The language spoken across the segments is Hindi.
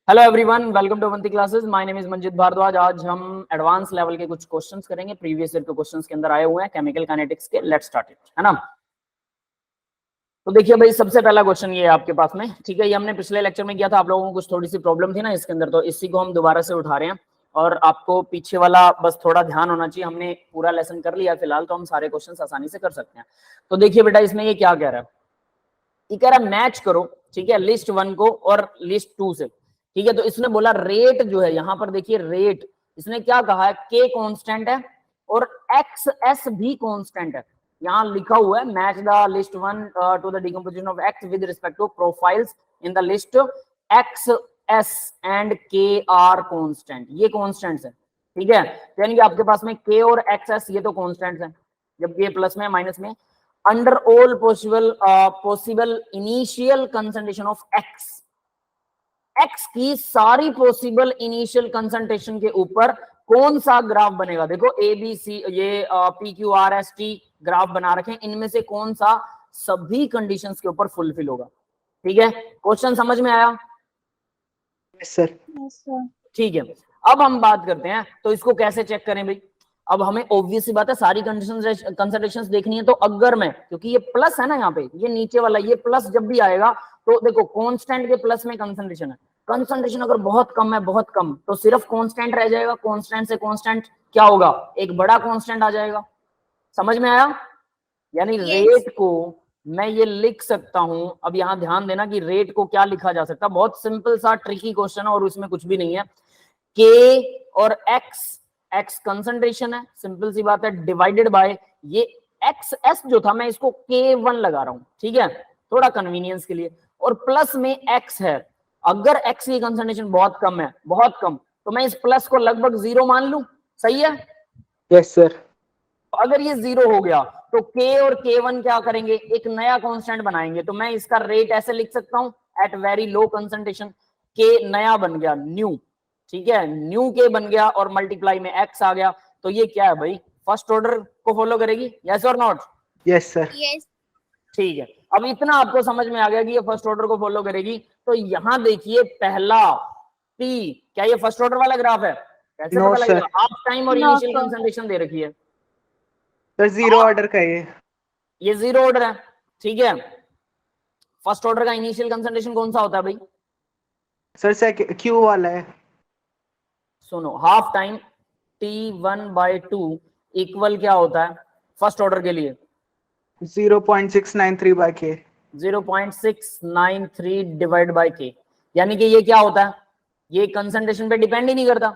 Hello everyone, welcome to Avanti classes. My name is Manjit Bhardwaj. आज हम एडवांस लेवल के कुछ क्वेश्चंस करेंगे। प्रीवियस ईयर के क्वेश्चंस के अंदर आए हुए हैं केमिकल काइनेटिक्स के। लेट्स स्टार्ट इट, है ना। तो देखिए भाई, सबसे पहला क्वेश्चन ये है आपके पास में, ठीक है। ये हमने पिछले लेक्चर में किया था, आप लोगों को कुछ थोड़ी सी प्रॉब्लम थी ना इसके अंदर, तो इसी को हम दोबारा से उठा रहे हैं। और आपको पीछे वाला बस थोड़ा ध्यान होना चाहिए। हमने पूरा लेसन कर लिया फिलहाल, तो हम सारे क्वेश्चन आसानी से कर सकते हैं। तो देखिए बेटा, इसमें ये क्या कह रहा है, ये कह रहा है मैच करो, ठीक है, लिस्ट 1 को और लिस्ट 2 से, ठीक है। तो इसने बोला रेट जो है, यहां पर देखिए रेट, इसने क्या कहा है, के कांस्टेंट है और एक्स एस भी कांस्टेंट है। यहां लिखा हुआ है match the list 1 to the decomposition of X with respect to profiles in the list X S and K are constant. ये कांस्टेंट्स है, ठीक है। यानी कि आपके पास में के और एक्स एस ये तो कांस्टेंट्स हैं, जब ये प्लस में माइनस में। Under all possible initial concentration of x, x की सारी पॉसिबल इनिशियल कंसंट्रेशन के ऊपर कौन सा ग्राफ बनेगा। देखो ए बी सी, ये P Q R S T graph बना रखे हैं, इनमें से कौन सा सभी कंडीशंस के ऊपर फुलफिल होगा, ठीक है। क्वेश्चन समझ में आया? Yes sir. ठीक है। अब हम बात करते हैं, तो इसको कैसे चेक करें भाई। अब हमें ऑब्वियस सी बात है सारी कंसंट्रेशंस देखनी है। तो अगर मैं, क्योंकि ये प्लस है ना यहाँ पे, ये नीचे वाला ये प्लस जब भी आएगा तो देखो कांस्टेंट के प्लस में कंसंट्रेशन है। कंसंट्रेशन अगर बहुत कम है, बहुत कम, तो सिर्फ कांस्टेंट रह जाएगा। कांस्टेंट से कांस्टेंट क्या होगा, एक बड़ा कांस्टेंट आ जाएगा। समझ में आया? यानी रेट को मैं ये लिख सकता हूं। अब यहां ध्यान देना कि रेट को क्या लिखा जा सकता है। बहुत सिंपल सा ट्रिकी क्वेश्चन है और उसमें कुछ भी नहीं है। के और एक्स, एक्स कंसंट्रेशन है, सिंपल सी बात है, डिवाइडेड बाय ये एक्स एस जो था, मैं इसको K1 लगा रहा हूं, ठीक है, थोड़ा कन्वीनियंस के लिए। और प्लस में एक्स है। अगर एक्स की कंसंट्रेशन बहुत कम है, बहुत कम, तो मैं इस प्लस को लगभग 0 मान लूं, सही है? Yes sir. अगर ये 0 हो गया तो K और K1 क्या करेंगे, एक नया कांस्टेंट बनाएंगे। तो मैं इसका रेट ऐसे लिख सकता हूं, at very low concentration K नया बन गया न्यू, ठीक है, न्यू K बन गया और मल्टीप्लाई में X आ गया। तो ये क्या है भाई, फर्स्ट ऑर्डर को फॉलो करेगी, यस और नॉट? Yes sir. यस। ठीक है। अब इतना आपको समझ में आ गया कि ये फर्स्ट ऑर्डर को फॉलो करेगी। तो यहां देखिए पहला T, क्या ये फर्स्ट ऑर्डर वाला ग्राफ है? कैसे नो पता सर। लगेगा? हाफ टाइम और इनिशियल कंसंट्रेशन दे रखी है। सर जीरो ऑर्डर का ये 0 ऑर्डर है, ठीक है। फर्स्ट ऑर्डर का इनिशियल कंसंट्रेशन कौन सा होता है भाई? सर क्यू वाला है। सुनो, हाफ टाइम T1/2 इक्वल क्या होता है फर्स्ट ऑर्डर के लिए? 0.693 बाय के। 0.693 डिवाइड बाय के। यानी कि ये क्या होता है, ये कंसंट्रेशन पे डिपेंड ही नहीं करता।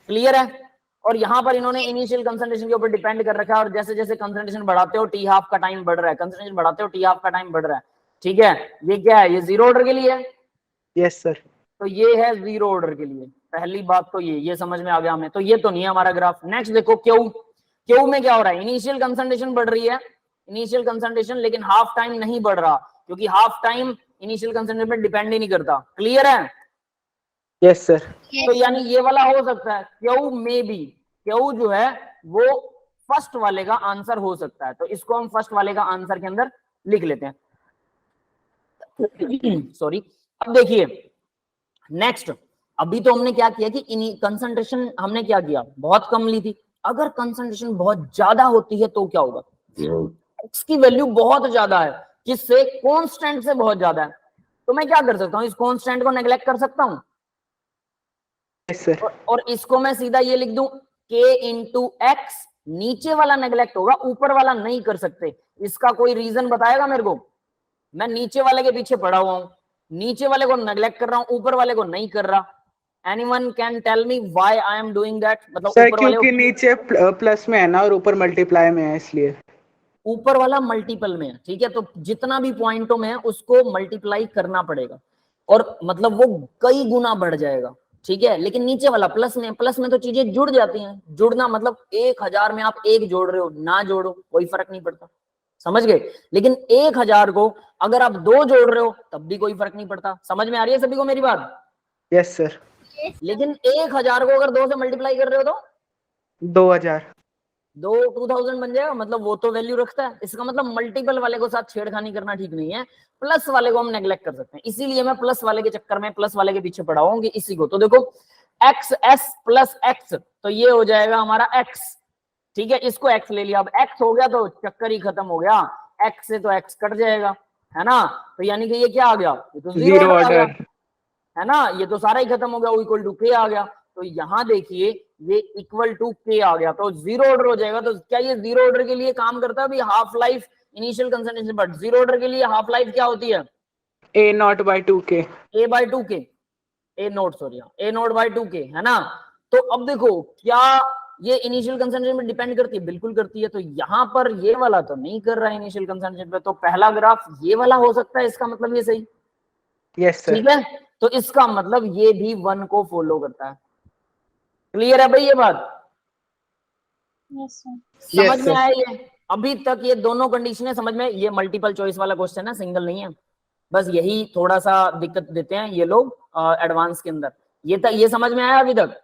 क्लियर है? और यहां पर इन्होंने इनिशियल कंसंट्रेशन के ऊपर डिपेंड कर रखा है। और जैसे जैसे कंसंट्रेशन बढ़ाते हो टी हाफ का टाइम बढ़ रहा है, कंसंट्रेशन बढ़ाते हो टी हाफ का टाइम बढ़ रहा है, ठीक है। ये क्या है, ये 0 ऑर्डर के लिए है। Yes sir. तो ये है 0 ऑर्डर के लिए। पहली बात तो ये समझ में आ गया हमें। तो ये तो नहीं है हमारा ग्राफ। नेक्स्ट देखो क्यू, क्यू में क्या हो रहा है, इनिशियल कंसंट्रेशन बढ़ रही है, इनिशियल कंसंट्रेशन, लेकिन हाफ टाइम नहीं बढ़ रहा, क्योंकि हाफ टाइम इनिशियल कंसंट्रेशन पे डिपेंड ही नहीं करता। क्लियर है? Yes sir. तो यानी ये वाला हो सकता है, क्यू में भी, क्यू जो है वो फर्स्ट वाले का आंसर हो सकता है। तो इसको हम फर्स्ट वाले का आंसर के अंदर लिख लेते हैं। सॉरी। अब देखिए नेक्स्ट, अभी तो हमने क्या किया कि कंसंट्रेशन हमने क्या किया, बहुत कम ली थी। अगर कंसंट्रेशन बहुत ज्यादा होती है तो क्या होगा, एक्स की वैल्यू बहुत ज्यादा है, किससे, कांस्टेंट से बहुत ज्यादा है। तो मैं क्या कर सकता हूं, इस कांस्टेंट को नेग्लेक्ट कर सकता हूं। Yes sir. और इसको मैं सीधा ये लिख दूं के इंटू एक्स, नीचे वाला नेग्लेक्ट होगा, ऊपर वाला नहीं कर सकते। इसका कोई रीजन बताएगा मेरे को? मैं नीचे वाले के पीछे पड़ा हुआ हूं, नीचे वाले को नेग्लेक्ट कर रहा हूं, ऊपर वाले को नहीं कर रहा। Anyone can tell me why I am doing that? मतलब सर ऊपर वाले क्योंकि नीचे प्लस में है ना और ऊपर मल्टीप्लाई में है, इसलिए। ऊपर वाला मल्टीपल में है, ठीक है। तो जितना भी पॉइंटों में है उसको मल्टीप्लाई करना पड़ेगा, और मतलब वो कई गुना बढ़ जाएगा, ठीक है। लेकिन नीचे वाला प्लस में, प्लस में तो चीजें जुड़ जाती हैं। जुड़ना मतलब 1000 में आप एक जोड़ रहे हो, ना जोड़ो कोई फर्क नहीं पड़ता, समझ गए। लेकिन 1000 को अगर आप 2 जोड़ रहे हो तब भी कोई फर्क नहीं पड़ता। समझ में आ रही है सभी को मेरी बात? Yes sir. लेकिन 1000 को अगर 2 से मल्टीप्लाई कर रहे हो तो 2000। दो 2000 बन जाएगा, मतलब वो तो वैल्यू रखता है। इसका मतलब मल्टीपल वाले को साथ छेड़खानी करना ठीक नहीं है, प्लस वाले को हम नेग्लेक्ट कर सकते हैं, इसीलिए मैं प्लस वाले के चक्कर में प्लस वाले के पीछे पड़ा हूँ कि इसी को। तो देखो एक्स एस प्लस एक्स, तो ये हो जाएगा हमारा एक्स, ठीक है, इसको एक्स ले लिया, अब एक्स हो गया तो चक्कर ही खत्म हो गया, एक्स से तो एक्स कट जाएगा, है ना। तो यानी कि ये क्या आ गया, ये तो जीरो जीरो ऑर्डर आ गया, ऑर्डर। है ना, ये तो सारा ही खत्म हो गया, वो इक्वल टू के आ गया। तो यहां देखिए ये इक्वल टू के आ गया, तो जीरो ऑर्डर हो जाएगा। तो क्या ये जीरो ऑर्डर के लिए काम करता है? अभी half life initial concentration, but zero order के लिए हाफ लाइफ क्या होती है? A naught by 2k। A by two K, A naught sorry, A naught by two K, है ना। तो अब देखो क्या ये इनिशियल कंसंट्रेशन में डिपेंड करती है? बिल्कुल करती है। तो यहां पर ये वाला तो नहीं कर रहा है इनिशियल कंसंट्रेशन पे, तो पहला ग्राफ ये वाला हो सकता है, इसका मतलब ये सही, यस सर। ठीक है। तो इसका मतलब ये भी 1 को फॉलो करता है। क्लियर है भाई ये बात? Yes sir. समझ Yes, में sir. आया ये? अभी तक ये दोनों कंडीशनें समझ में? ये मल्टीपल चॉइस वाला क्वेश्चन है, सिंगल नहीं है, बस यही थोड़ा सा दिक्कत देते हैं ये लोग एडवांस के अंदर। ये समझ में आया अभी तक?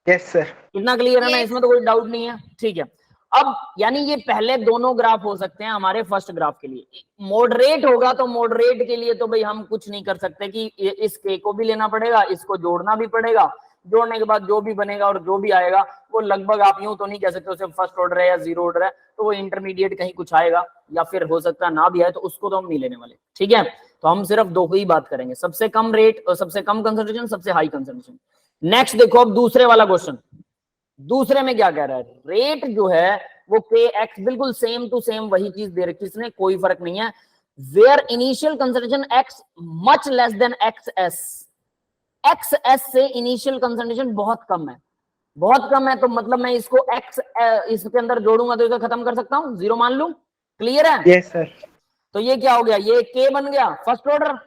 Yes sir. कितना क्लियर है ना? Yes. इसमें तो कोई डाउट नहीं है, ठीक है। अब यानी ये पहले दोनों ग्राफ हो सकते हैं हमारे फर्स्ट ग्राफ के लिए। मॉडरेट होगा तो मॉडरेट के लिए तो भाई हम कुछ नहीं कर सकते कि इस के को भी लेना पड़ेगा, इसको जोड़ना भी पड़ेगा, जोड़ने के बाद जो भी बनेगा और जो भी आएगा वो लगभग, आप यूं तो नहीं कह सकते उसे फर्स्ट ऑर्डर है या जीरो ऑर्डर है, तो वो इंटरमीडिएट कहीं कुछ आएगा, या फिर हो सकता है ना भी आए, तो उसको तो हम नहीं लेने वाले, ठीक है। तो हम सिर्फ दो ही बात करेंगे, सबसे कम रेट और सबसे कम कंसंट्रेशन, सबसे हाई कंसंट्रेशन। नेक्स्ट देखो अब दूसरे वाला क्वेश्चन, दूसरे में क्या कह रहा है? रेट जो है वो के एक्स, बिल्कुल सेम टू सेम वही चीज दे रखी इसने, कोई फर्क नहीं है। Where initial concentration X much less than X S, एक्स एस से इनिशियल कंसंट्रेशन बहुत कम है, बहुत कम है, तो मतलब मैं इसको एक्स इसके अंदर जोड़ूंगा तो इसे खत्म कर सकता हूं, जीरो मान लूं। क्लियर है? Yes sir. तो ये क्या हो गया, ये के बन गया फर्स्ट ऑर्डर,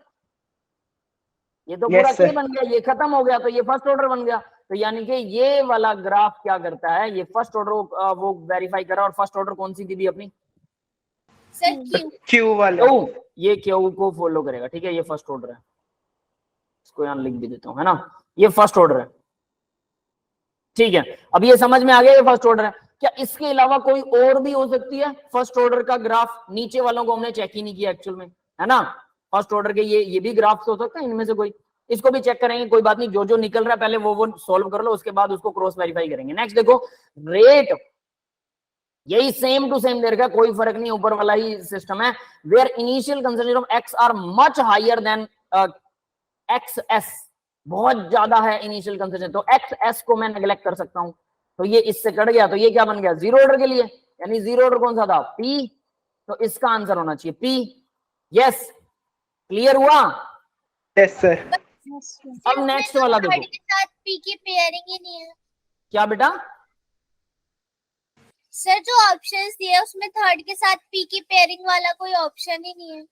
ये तो Yes, पूरा sir. के बन गया, ये खत्म हो गया, तो ये फर्स्ट ऑर्डर बन गया। तो यानी कि ये वाला ग्राफ क्या करता है, ये फर्स्ट ऑर्डर वो वेरीफाई करा, और फर्स्ट ऑर्डर कौन सी थी अपनी? Sir Q. क्यू वाला। क्यू, ये क्यू को फॉलो करेगा, ठीक है, ये फर्स्ट ऑर्डर है, इसको यहां लिख भी देता हूं, है ना, ये फर्स्ट ऑर्डर है, ठीक है। अब ये समझ में आ गया ये फर्स्ट ऑर्डर है। क्या इसके अलावा कोई और भी हो सकती है फर्स्ट ऑर्डर का ग्राफ? नीचे वालों को हमने चेक ही नहीं किया एक्चुअल में, है ना। फर्स्ट ऑर्डर के ये भी ग्राफ हो सकता है इनमें से कोई, इसको भी चेक करेंगे, कोई बात नहीं, जो जो निकल रहा है पहले वो सॉल्व कर लो, उसके बाद उसको क्रॉस वेरीफाई करेंगे। नेक्स्ट देखो रेट, यही सेम टू सेम दे रखा है, कोई फर्क नहीं, ऊपर वाला ही सिस्टम है। Where initial concentration of X are much higher than X S, बहुत ज्यादा है इनिशियल कंसंट्रेशन, तो एक्स एस को मैं नेग्लेक्ट कर सकता हूं, तो ये इससे कट गया, तो ये क्या बन गया, जीरो ऑर्डर के लिए, यानी जीरो ऑर्डर कौन सा था, पी, तो इसका आंसर होना चाहिए पी। यस, क्लियर हुआ? Yes sir. अब नेक्स्ट वाला देखो, थर्ड के साथ पी की पेयरिंग ही नहीं है क्या बेटा? सर, जो ऑप्शंस दिए उसमें थर्ड के साथ पी की पेयरिंग वाला कोई ऑप्शन ही नहीं है।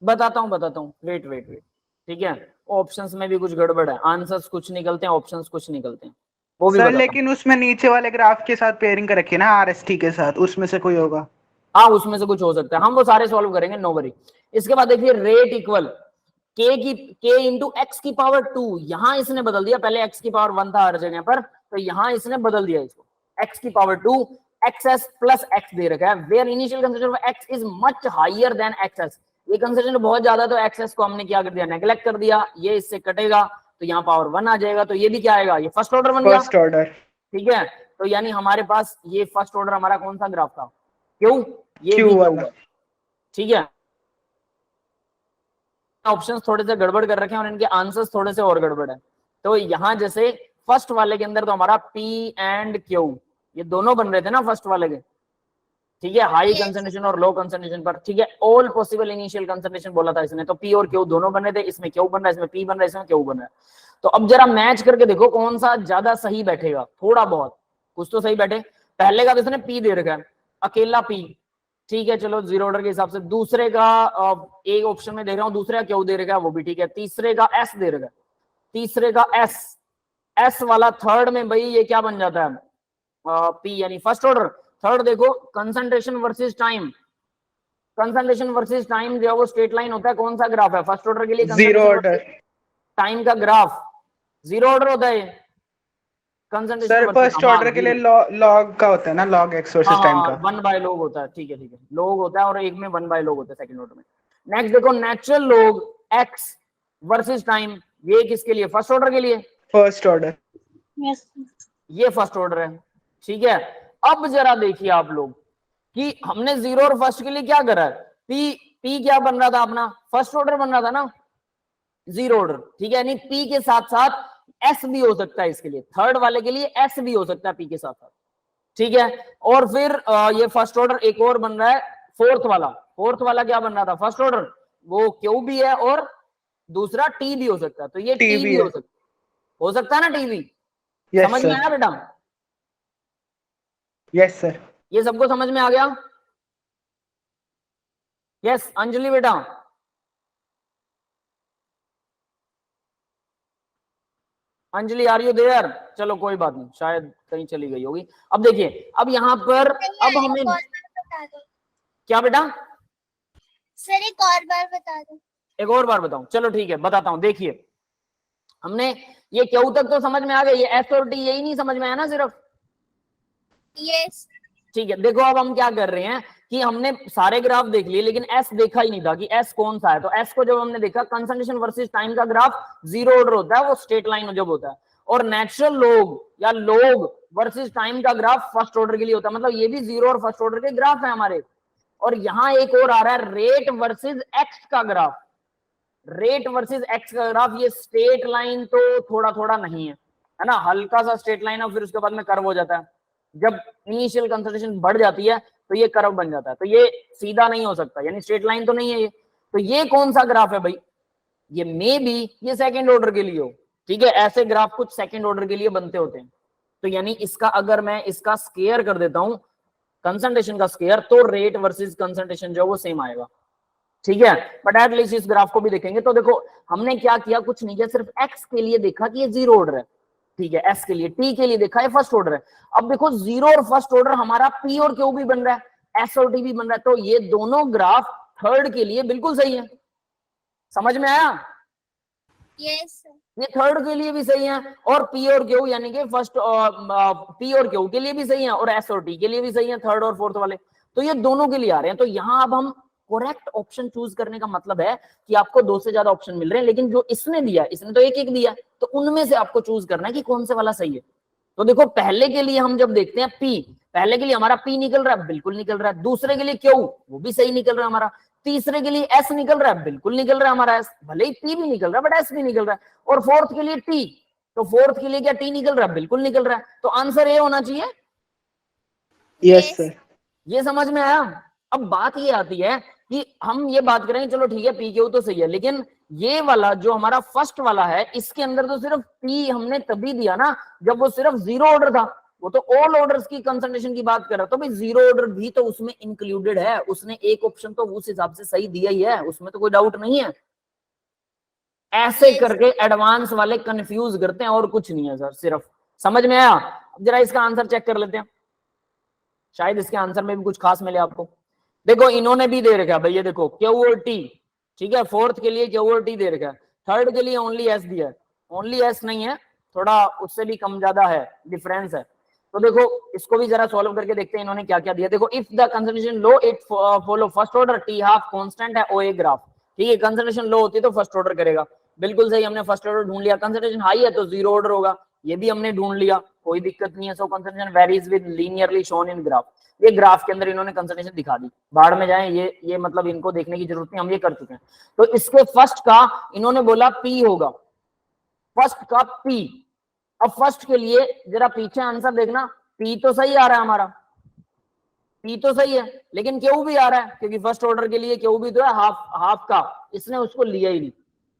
बताता हूं, वेट वेट वेट, ठीक है, ऑप्शंस में भी कुछ गड़बड़ है, आंसर्स कुछ निकलते हैं, ऑप्शंस कुछ निकलते हैं, वो भी सर बताता हूं। लेकिन उसमें नीचे वाले ग्राफ के साथ पेयरिंग कर रखी है ना, आरएसटी के साथ, उसमें से कोई होगा। हाँ उसमें से कुछ हो सकता है, हम वो सारे सॉल्व करेंगे, नो वरी। इसके बाद देखिए रेट इक्वल के इंटू एक्स की पावर 2, यहां इसने बदल दिया, पहले एक्स की पावर 1 था हर जगह पर, तो यहां इसने बदल दिया इसको, एक्स की पावर 2 एक्स प्लस एक्स दे रखा है। Where initial concentration of X is much higher than X, ये कंसंट्रेशन बहुत ज्यादा, तो एक्स को हमने क्या कर दिया, नेग्लेक्ट कर दिया, ये इससे कटेगा तो यहाँ पावर 1 आ जाएगा, तो ये भी क्या आएगा, ये फर्स्ट ऑर्डर बन गया, फर्स्ट ऑर्डर। ठीक है। तो यानी हमारे पास ये फर्स्ट ऑर्डर हमारा कौन सा ग्राफ था, क्यों, ये क्यू भी वाला। ठीक है। ऑप्शंस थोड़े से गड़बड़ कर रखे हैं और इनके आंसर्स थोड़े से और गड़बड़ है। तो यहां जैसे फर्स्ट वाले के अंदर तो हमारा पी एंड क्यू, ये दोनों बन रहे थे ना फर्स्ट वाले के, ठीक है, हाई कंसंट्रेशन और लो कंसंट्रेशन पर, ठीक है, ऑल पॉसिबल इनिशियल कंसंट्रेशन बोला था इसने, तो पी और क्यू दोनों बन रहे थे, इसमें क्यू बन रहा है, इसमें पी बन रहा है, इसमें क्यू बन रहा है। तो अब जरा मैच करके देखो कौन सा ज्यादा सही बैठेगा, थोड़ा बहुत कुछ तो सही बैठे। पहले का तो इसने पी दे रखा है, अकेला पी, ठीक है, चलो जीरो ऑर्डर के हिसाब से। दूसरे का एक ऑप्शन में देख रहा हूं, दूसरे का क्यू दे रखा है, वो भी ठीक है। तीसरे का एस दे रखा है, तीसरे का एस, एस वाला थर्ड में भाई ये क्या बन जाता है, पी यानी फर्स्ट ऑर्डर। थर्ड देखो concentration versus time, concentration versus time जो है वो स्ट्रेट लाइन होता है, कौन सा ग्राफ है फर्स्ट ऑर्डर के लिए, जीरो ऑर्डर। टाइम का ग्राफ जीरो ऑर्डर होता है, कंसंट्रेशन सर फर्स्ट ऑर्डर के लिए लॉग का होता है ना, लॉग एक्स वर्सेस टाइम का। 1/log होता है, ठीक है ठीक है, log होता है और एक में 1/log होता है सेकंड ऑर्डर में। नेक्स्ट देखो natural log x versus time, ये किसके लिए, फर्स्ट ऑर्डर के लिए, फर्स्ट ऑर्डर। यस ये फर्स्ट ऑर्डर है, ठीक है। अब जरा देखिए आप लोग कि हमने जीरो और फर्स्ट के लिए क्या करा है, पी क्या बन रहा था अपना, फर्स्ट ऑर्डर बन रहा था ना, जीरो ऑर्डर, ठीक है, यानी पी के साथ साथ एस भी हो सकता है, इसके लिए थर्ड वाले के लिए एस भी हो सकता है पी के साथ साथ, ठीक है। और फिर ये फर्स्ट ऑर्डर एक और बन रहा है, फोर्थ वाला क्या बन रहा था फर्स्ट ऑर्डर, वो क्यू भी है और दूसरा टी भी हो सकता है, तो ये टी भी हो सकता है ना, टी भी। समझ में आया बेटा? Yes sir. ये सबको समझ में आ गया? यस अंजलि बेटा, अंजलि आर यू देयर? चलो कोई बात नहीं, शायद कहीं चली गई होगी। अब देखिए, अब यहाँ पर अब हमें बता दो क्या बेटा, सर, एक और बार बता दो। एक और बार बताऊं, चलो ठीक है बताता हूं। देखिए हमने ये क्यू तक तो समझ में आ गया, ये एस और टी यही नहीं समझ में आया ना सिर्फ, यस ठीक है। देखो अब हम क्या कर रहे हैं कि हमने सारे ग्राफ देख लिए लेकिन एस देखा ही नहीं था कि एस कौन सा है, तो एस को जब हमने देखा, कंसंट्रेशन वर्सेस टाइम का ग्राफ जीरो ऑर्डर होता है, वो स्ट्रेट लाइन जब होता है, और नेचुरल लॉग या लॉग वर्सेस टाइम का ग्राफ फर्स्ट ऑर्डर के लिए होता है, मतलब ये भी जीरो और फर्स्ट ऑर्डर के ग्राफ है हमारे। और यहाँ एक और आ रहा है रेट वर्सेस एक्स का ग्राफ, रेट वर्सेस एक्स का ग्राफ, ये स्ट्रेट लाइन तो थोड़ा थोड़ा नहीं है ना, हल्का सा स्ट्रेट लाइन है, फिर उसके बाद में कर्व हो जाता है, जब इनिशियल कंसंट्रेशन बढ़ जाती है तो ये कर्व बन जाता है, तो ये सीधा नहीं हो सकता, यानी स्ट्रेट लाइन तो नहीं है ये। तो ये कौन सा ग्राफ है भाई, ये मे बी ये सेकंड ऑर्डर के लिए हो, ठीक है, ऐसे ग्राफ कुछ सेकंड ऑर्डर के लिए बनते होते हैं। तो यानी इसका अगर मैं इसका स्केयर कर देता हूं, कंसंट्रेशन का स्केयर, तो रेट वर्सेस कंसंट्रेशन जो वो सेम आएगा, ठीक है। बट एटलीस्ट इस ग्राफ को भी देखेंगे तो देखो हमने क्या किया, कुछ नहीं किया, सिर्फ एक्स के लिए देखा कि ये जीरो ऑर्डर है, ठीक है, एस के लिए, टी के लिए देखा है फर्स्ट ऑर्डर है। अब देखो जीरो और फर्स्ट ऑर्डर हमारा पी और क्यू भी बन रहा है, एस और टी भी बन रहा है, तो ये दोनों ग्राफ थर्ड के लिए बिल्कुल सही है। समझ में आया? यस ये थर्ड के लिए भी सही है, और पी और क्यू यानी कि फर्स्ट पी और क्यू के लिए भी सही है, और एस और टी के लिए भी सही है, थर्ड और फोर्थ वाले, तो ये दोनों के लिए आ रहे हैं। तो यहाँ अब हम करेक्ट ऑप्शन चूज करने का मतलब है कि आपको दो से ज्यादा ऑप्शन मिल रहे हैं, लेकिन जो इसने दिया, इसने तो एक एक दिया, तो उनमें से आपको चूज करना है कि कौन से वाला सही है। तो देखो पहले के लिए हम जब देखते हैं पी, पहले के लिए हमारा पी निकल रहा है, बिल्कुल निकल रहा है, दूसरे के लिए क्यू, वो भी सही निकल रहा है हमारा, तीसरे के लिए एस निकल रहा है, बिल्कुल निकल रहा है हमारा एस, भले ही पी भी निकल रहा है बट एस भी निकल रहा है, और फोर्थ के लिए टी, तो फोर्थ के लिए क्या टी निकल रहा है, बिल्कुल निकल रहा है, तो आंसर ए होना चाहिए। Yes sir. ये समझ में आया? अब बात ये आती है कि हम ये बात करेंगे, चलो ठीक है पी क्यू तो सही है, लेकिन ये वाला जो हमारा फर्स्ट वाला है, इसके अंदर तो सिर्फ पी हमने तभी दिया ना जब वो सिर्फ जीरो ऑर्डर था, वो तो ऑल ऑर्डर्स की कंसंट्रेशन की बात कर रहा, तो भाई जीरो ऑर्डर भी तो उसमें इंक्लूडेड है, उसने एक ऑप्शन तो उस हिसाब से सही दिया ही है, उसमें तो कोई डाउट नहीं है। ऐसे करके एडवांस वाले कंफ्यूज करते हैं और कुछ नहीं है सर, सिर्फ। समझ में आया? अब जरा इसका आंसर चेक कर लेते हैं, शायद इसके आंसर में भी कुछ खास मिले आपको। देखो इन्होंने भी दे रखा है भाई, ये देखो क्यू और टी, ठीक है, फोर्थ के लिए क्यू और टी दे रखा है, थर्ड के लिए ओनली एस दिया है, ओनली एस नहीं है, थोड़ा उससे भी कम ज्यादा है, डिफरेंस है। तो देखो इसको भी जरा सॉल्व करके देखते हैं इन्होंने क्या क्या दिया। देखो if the concentration low it follow first order, T half constant है, ओए ग्राफ, ठीक है, कंसंट्रेशन लो होती है तो फर्स्ट ऑर्डर करेगा, बिल्कुल सही, हमने फर्स्ट ऑर्डर ढूंढ लिया। कंसंट्रेशन हाई है तो जीरो ऑर्डर होगा, ये भी हमने ढूंढ लिया, कोई दिक्कत नहीं है। So concentration varies with linearly shown in graph, ये ग्राफ के अंदर इन्होंने कंसंट्रेशन दिखा दी, बाढ़ में जाए, ये मतलब इनको देखने की जरूरत नहीं, हम ये कर चुके हैं। तो इसके फर्स्ट का इन्होंने बोला पी होगा, फर्स्ट का पी। अब फर्स्ट के लिए जरा पीछे आंसर देखना, पी तो सही आ रहा है हमारा, पी तो सही है, लेकिन क्यू भी आ रहा है, क्योंकि फर्स्ट ऑर्डर के लिए क्यू भी तो है हाफ का, इसने उसको लिया ही नहीं।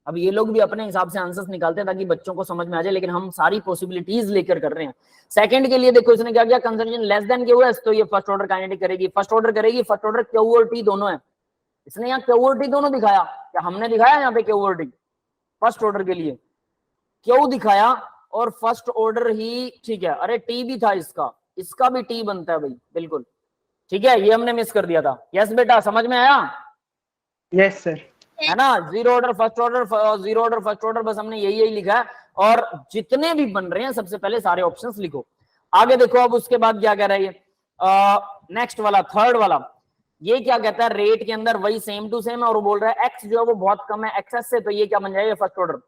अब ये लोग भी अपने हिसाब से आंसर्स निकालते हैं ताकि बच्चों को समझ में आ जाए, लेकिन हम सारी पॉसिबिलिटीज लेकर कर रहे हैं। सेकंड के लिए देखो इसने क्या किया, concentration less than Q S, तो ये फर्स्ट ऑर्डर काइनेटिक करेगी, फर्स्ट ऑर्डर करेगी, फर्स्ट ऑर्डर क्यू और टी दोनों है, इसने यहाँ क्यू और टी दोनों दिखाया, क्या हमने दिखाया यहाँ पे क्यू और टी? फर्स्ट ऑर्डर के लिए क्यू दिखाया और फर्स्ट ऑर्डर ही, ठीक है, अरे टी भी था इसका भी टी बनता है भाई, बिल्कुल ठीक है, ये हमने मिस कर दिया था। यस बेटा, समझ में आया? Yes sir. है ना, zero order first order, zero order first order, बस हमने यही लिखा है, और जितने भी बन रहे हैं सबसे पहले सारे ऑप्शंस लिखो। आगे देखो अब उसके बाद क्या कह रहा है ये नेक्स्ट वाला थर्ड वाला, ये क्या कहता है रेट के अंदर वही सेम टू सेम है और वो बोल रहा है एक्स जो है वो बहुत कम है एक्सएस से, तो ये क्या बन जाएगा फर्स्ट ऑर्डर,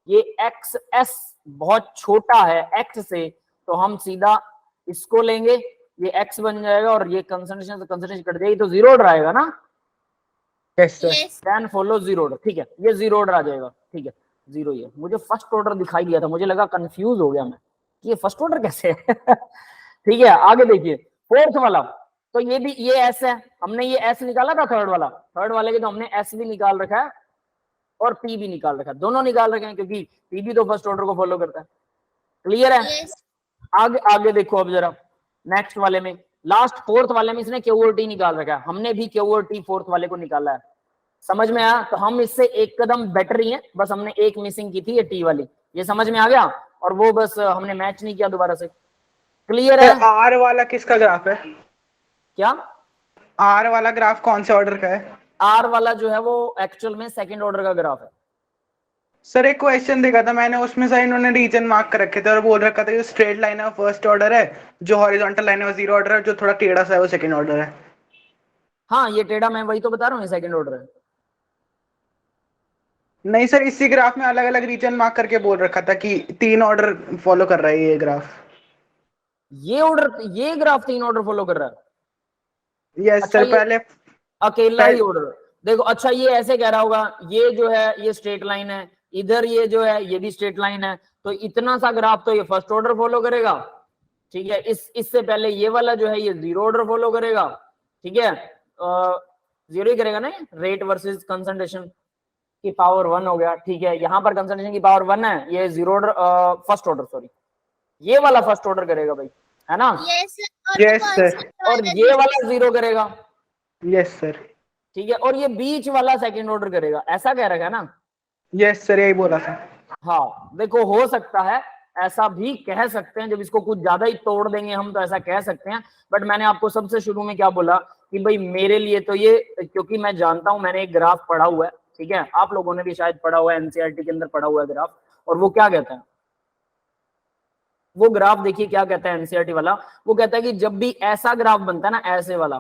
ये एक्स एस बहुत छोटा है एक्स से, तो हम सीधा इसको लेंगे, ये एक्स बन जाएगा और ये कंसंट्रेशन से कंसंट्रेशन कट जाएगी तो जीरो ऑर्डर आएगा ना। Yes sir. Yes then follow zero order, ठीक है ये जीरो ऑर्डर आ जाएगा, ठीक है जीरो। ये मुझे फर्स्ट ऑर्डर दिखाई दिया था, मुझे लगा कंफ्यूज हो गया मैं कि ये फर्स्ट ऑर्डर कैसे है ठीक है आगे देखिए फोर्थ वाला, तो ये भी ये एस है, हमने ये एस निकाला था थर्ड वाले के, तो हमने एस भी निकाल रखा है और पी भी निकाल रखा है, दोनों निकाल रखे हैं क्योंकि पी भी तो फर्स्ट ऑर्डर को फॉलो करता है। क्लियर है? यस आगे आगे देखो अब जरा नेक्स्ट वाले में, लास्ट फोर्थ वाले में इसने क्यू और टी निकाल रखा है, हमने भी क्यू और टी फोर्थ वाले को निकाला है। समझ में आया? तो हम इससे एक कदम बेटर ही है, बस हमने एक मिसिंग की थी ये टी वाली, ये समझ में आ गया, और वो बस हमने मैच नहीं किया दोबारा से। क्लियर है? आर वाला किसका ग्राफ है? क्या आर वाला ग्राफ कौन से ऑर्डर का है? आर वाला जो है वो एक्चुअल में सेकंड ऑर्डर का ग्राफ है। सर एक क्वेश्चन देखा था मैंने, उसमें सर इन्होंने रीजन मार्क कर रखे थे और बोल रखा था कि स्ट्रेट लाइन है फर्स्ट ऑर्डर है, जो हॉरिजॉन्टल लाइन है वो जीरो ऑर्डर है, जो थोड़ा टेढ़ा सा है वो सेकंड ऑर्डर है। हाँ ये टेढ़ा मैं वही तो बता रहा हूँ, ये सेकंड ऑर्डर है। नहीं सर, इसी ग्राफ में अलग अलग रीजन मार्क करके बोल रखा था कि 3 ऑर्डर फॉलो कर रहा है ये ग्राफ। ये ऑर्डर, ये ग्राफ 3 ऑर्डर फॉलो कर रहा है। यस अच्छा, सर। ये पहले अकेला ही ऑर्डर देखो। अच्छा ये ऐसे कह रहा होगा, ये जो है ये स्ट्रेट लाइन है, इधर ये जो है ये भी स्ट्रेट लाइन है, तो इतना सा ग्राफ तो ये फर्स्ट ऑर्डर फॉलो करेगा, ठीक है। इससे पहले ये वाला जो है ये जीरो ऑर्डर फॉलो करेगा, ठीक है, जीरो ही करेगा ना, रेट वर्सेस कंसंट्रेशन की पावर 1 हो गया, ठीक है। यहाँ पर कंसंट्रेशन की पावर 1 है, ये zero order first order sorry, ये वाला फर्स्ट ऑर्डर करेगा भाई, है ना। Yes Yes, sir. और ये वाला जीरो करेगा, यस सर। ठीक है, और ये बीच वाला सेकंड ऑर्डर करेगा, ऐसा कह रखा है ना। यस सर, यही बोला था। हाँ देखो हो सकता है, ऐसा भी कह सकते हैं, जब इसको कुछ ज्यादा ही तोड़ देंगे हम तो ऐसा कह सकते हैं, बट मैंने आपको सबसे शुरू में क्या बोला कि भाई मेरे लिए तो ये, क्योंकि मैं जानता हूं, मैंने एक ग्राफ पढ़ा हुआ है, ठीक है, आप लोगों ने भी शायद पढ़ा हुआ है, एनसीईआरटी के अंदर पढ़ा हुआ है ग्राफ, और वो क्या कहता है, वो ग्राफ देखिए क्या कहता है एनसीईआरटी वाला, वो कहता है कि जब भी ऐसा ग्राफ बनता है ना ऐसे वाला,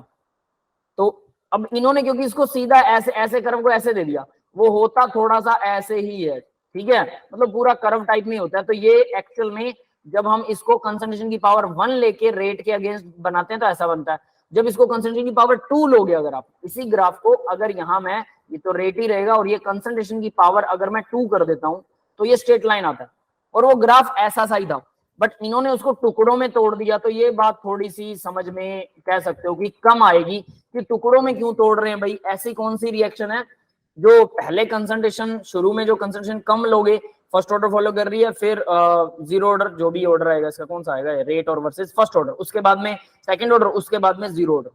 तो अब इन्होंने क्योंकि इसको सीधा ऐसे ऐसे कर्व को ऐसे दे दिया, वो होता थोड़ा सा ऐसे ही है, ठीक है, मतलब पूरा कर्व टाइप में होता है। तो ये एक्चुअल में जब हम इसको कंसंट्रेशन की पावर 1 लेके रेट के अगेंस्ट बनाते हैं तो ऐसा बनता है। जब इसको कंसंट्रेशन की पावर 2 लोगे, अगर आप इसी ग्राफ को, अगर यहाँ मैं, ये तो रेट ही रहेगा और ये कंसंट्रेशन की पावर अगर मैं 2 कर देता हूं तो ये स्ट्रेट लाइन आता है, और वो ग्राफ ऐसा सा ही था, बट इन्होंने उसको टुकड़ों में तोड़ दिया। तो ये बात थोड़ी सी समझ में कह सकते हो कि कम आएगी कि टुकड़ों में क्यों तोड़ रहे हैं भाई, ऐसी कौन सी रिएक्शन है जो पहले कंसंट्रेशन, शुरू में जो कंसंट्रेशन कम लोगे, फर्स्ट ऑर्डर फॉलो कर रही है, फिर जीरो ऑर्डर, जो भी ऑर्डर आएगा इसका कौन सा आएगा, रेट और वर्सेस फर्स्ट ऑर्डर, उसके बाद में सेकंड ऑर्डर, उसके बाद में जीरो ऑर्डर,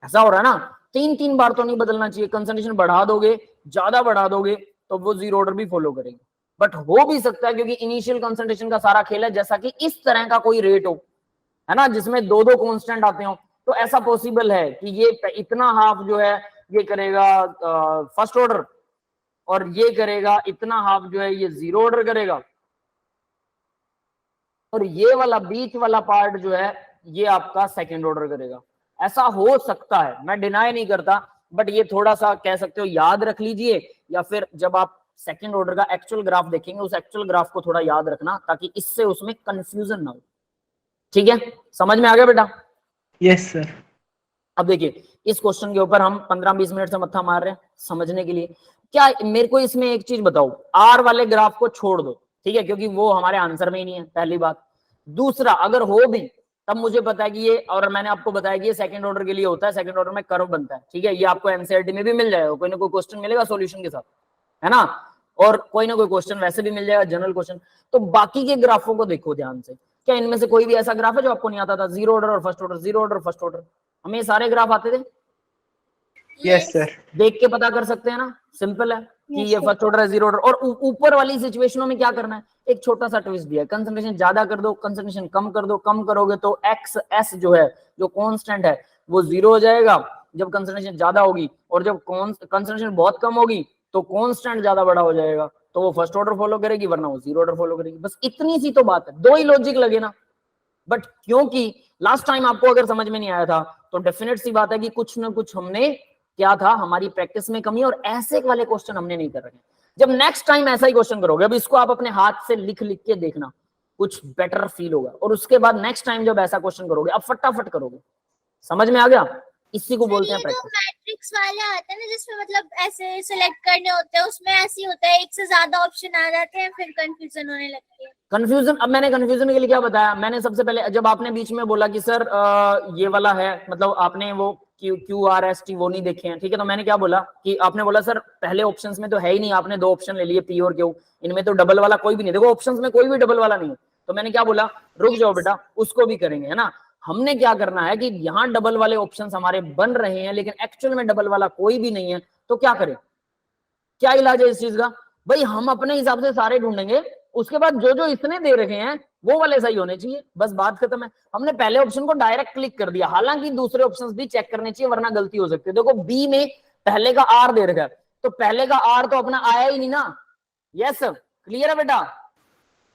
ऐसा हो रहा है ना। 3 बार तो नहीं बदलना चाहिए, कंसंट्रेशन बढ़ा दोगे, ज्यादा बढ़ा दोगे तो वो जीरो ऑर्डर भी फॉलो करेगी, बट हो भी सकता है क्योंकि इनिशियल कंसंट्रेशन का सारा खेल है, जैसा कि इस तरह का कोई रेट हो, है ना, जिसमें 2 कांस्टेंट आते हो, तो ऐसा पॉसिबल है कि ये इतना हाफ जो है ये करेगा फर्स्ट ऑर्डर, और ये करेगा इतना हाफ जो है ये जीरो ऑर्डर करेगा, और ये वाला बीच वाला पार्ट जो है ये आपका सेकंड ऑर्डर करेगा। ऐसा हो सकता है, मैं डिनाई नहीं करता, बट ये थोड़ा सा कह सकते हो याद रख लीजिए, या फिर जब आप सेकंड ऑर्डर का एक्चुअल ग्राफ देखेंगे उस एक्चुअल ग्राफ को थोड़ा याद रखना, ताकि इससे उसमें कंफ्यूजन ना हो, ठीक है। समझ में आ गया बेटा? Yes sir. अब देखिए इस क्वेश्चन के ऊपर हम 15-20 मिनट से मत्था मार रहे हैं समझने के लिए। क्या मेरे को इसमें एक चीज बताओ, आर वाले ग्राफ को छोड़ दो, ठीक है, क्योंकि वो हमारे आंसर में ही नहीं है, पहली बात। दूसरा, अगर हो भी तब मुझे पता है कि ये, और मैंने आपको बताया कि ये सेकंड ऑर्डर के लिए होता है, सेकंड ऑर्डर में कर्व बनता है, ठीक है, ये आपको एनसीईआरटी में भी मिल जाएगा, कोई ना कोई क्वेश्चन मिलेगा सॉल्यूशन के साथ, है ना, और कोई ना कोई क्वेश्चन वैसे भी मिल जाएगा, जनरल क्वेश्चन। तो बाकी के ग्राफों को देखो ध्यान से, क्या इनमें से कोई भी ऐसा ग्राफ है जो आपको नहीं आता था, जीरो ऑर्डर और first order, zero order first order, हमें ये सारे ग्राफ आते थे, यस सर। देख के पता कर सकते हैं ना, सिंपल है कि ये फर्स्ट ऑर्डर है, जीरो ऑर्डर। और ऊपर वाली सिचुएशनों में क्या करना है, एक छोटा सा ट्विस्ट दिया है, कंसंट्रेशन ज्यादा कर दो, कंसंट्रेशन कम कर दो, कम करोगे तो एक्स एस जो है, जो कांस्टेंट है, वो जीरो हो जाएगा जब कंसंट्रेशन ज्यादा होगी, और जब कंसंट्रेशन बहुत कम होगी तो कांस्टेंट ज्यादा बड़ा हो जाएगा, तो वो फर्स्ट ऑर्डर फॉलो करेगी, वरना वो जीरो ऑर्डर फॉलो करेगी। बस इतनी सी तो बात है, दो ही लॉजिक लगे ना। बट क्योंकि लास्ट टाइम आपको अगर समझ में नहीं आया था तो डेफिनेट सी बात है कि कुछ ना कुछ हमने क्या था, हमारी प्रैक्टिस में कमी, और ऐसे वाले क्वेश्चन हमने नहीं कर रखे। जब नेक्स्ट टाइम ऐसा ही क्वेश्चन करोगे, अब इसको आप अपने हाथ से लिख लिख के देखना, कुछ बेटर फील होगा, और उसके बाद नेक्स्ट टाइम जब ऐसा क्वेश्चन करोगे आप फटाफट करोगे। समझ में आ गया? इसी को बोलते हैं ये जो प्रैक्टिस। मैट्रिक्स वाले आते हैं ना, जिसमें मतलब ऐसे सिलेक्ट करने होते हैं, उसमें ऐसे ही होता है, एक से ज्यादा ऑप्शन आ जाते हैं, फिर कंफ्यूजन होने लगती है। कंफ्यूजन, अब मैंने कंफ्यूजन के लिए क्या बताया, मैंने सबसे पहले जब आपने बीच में बोला कि सर ये वाला है, मतलब आपने वो QRST वो नहीं देखे हैं, ठीक है, तो मैंने क्या बोला कि आपने बोला सर पहले ऑप्शंस में तो है ही नहीं, आपने दो ऑप्शन ले लिए P और Q, इनमें तो डबल वाला कोई भी नहीं, देखो ऑप्शंस में कोई भी डबल वाला नहीं है। तो मैंने क्या बोला, रुक जाओ बेटा, उसको भी करेंगे, है ना। हमने क्या करना है कि यहाँ डबल वाले ऑप्शंस हमारे बन रहे हैं, लेकिन एक्चुअल में डबल वाला कोई भी नहीं है, तो क्या करें, क्या इलाज है इस चीज का? भाई हम अपने हिसाब से सारे ढूंढेंगे, उसके बाद जो जो इसने दे रखे हैं वो वाले सही होने चाहिए, बस बात खत्म है। हमने पहले ऑप्शन को डायरेक्ट क्लिक कर दिया, हालांकि दूसरे ऑप्शंस भी चेक करने चाहिए, वरना गलती हो सकती है। देखो बी में पहले का R दे रखा है, तो पहले का R तो अपना आया ही नहीं ना। यस सर, क्लियर है बेटा?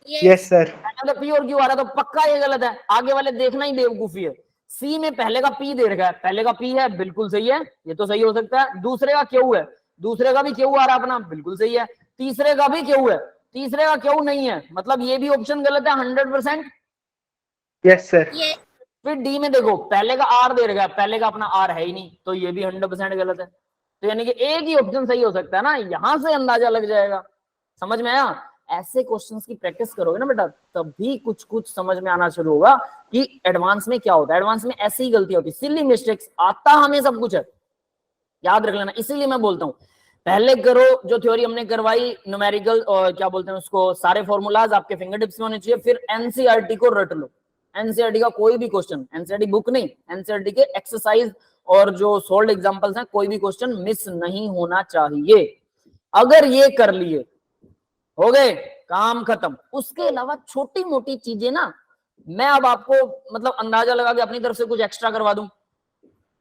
Yes sir. P और Q आ रहा है, तो पक्का ये गलत है, आगे वाले देखना ही बेवकूफी है। सी में पहले का P दे रखा है, पहले का P है, बिल्कुल सही है, ये तो सही हो सकता है। दूसरे का Q है, दूसरे का भी Q आ रहा है अपना, बिल्कुल सही है। तीसरे का भी Q है, तीसरे का Q नहीं है, मतलब ये भी ऑप्शन गलत है 100%। Yes sir. फिर डी में देखो पहले का R दे रखा है, पहले का अपना R है ही नहीं, तो ये भी 100% गलत है। तो यानी कि एक ही ऑप्शन सही हो सकता है ना, यहां से अंदाजा लग जाएगा। समझ में आया? ऐसे क्वेश्चंस की प्रैक्टिस करोगे ना बेटा, तभी कुछ कुछ समझ में आना शुरू होगा कि एडवांस में क्या होता है। एडवांस में ऐसी ही गलती होती है, सिली मिस्टेक्स, आता हमें सब कुछ है, याद रख लेना। इसीलिए मैं बोलता हूं पहले करो जो थ्योरी हमने करवाई, न्यूमेरिकल और क्या बोलते हैं उसको, सारे फॉर्मूलाज आपके फिंगर टिप्स में होने चाहिए। फिर एनसीईआरटी को रट लो, एनसीईआरटी का कोई भी क्वेश्चन, एनसीईआरटी बुक नहीं, एनसीईआरटी के एक्सरसाइज और जो सोल्ड एग्जांपल्स हैं, कोई भी क्वेश्चन मिस नहीं होना चाहिए। अगर ये कर लिए, हो गए, काम खत्म। उसके अलावा छोटी मोटी चीजें ना, मैं अब आपको मतलब अंदाजा लगा के अपनी तरफ से कुछ एक्स्ट्रा करवा दूं,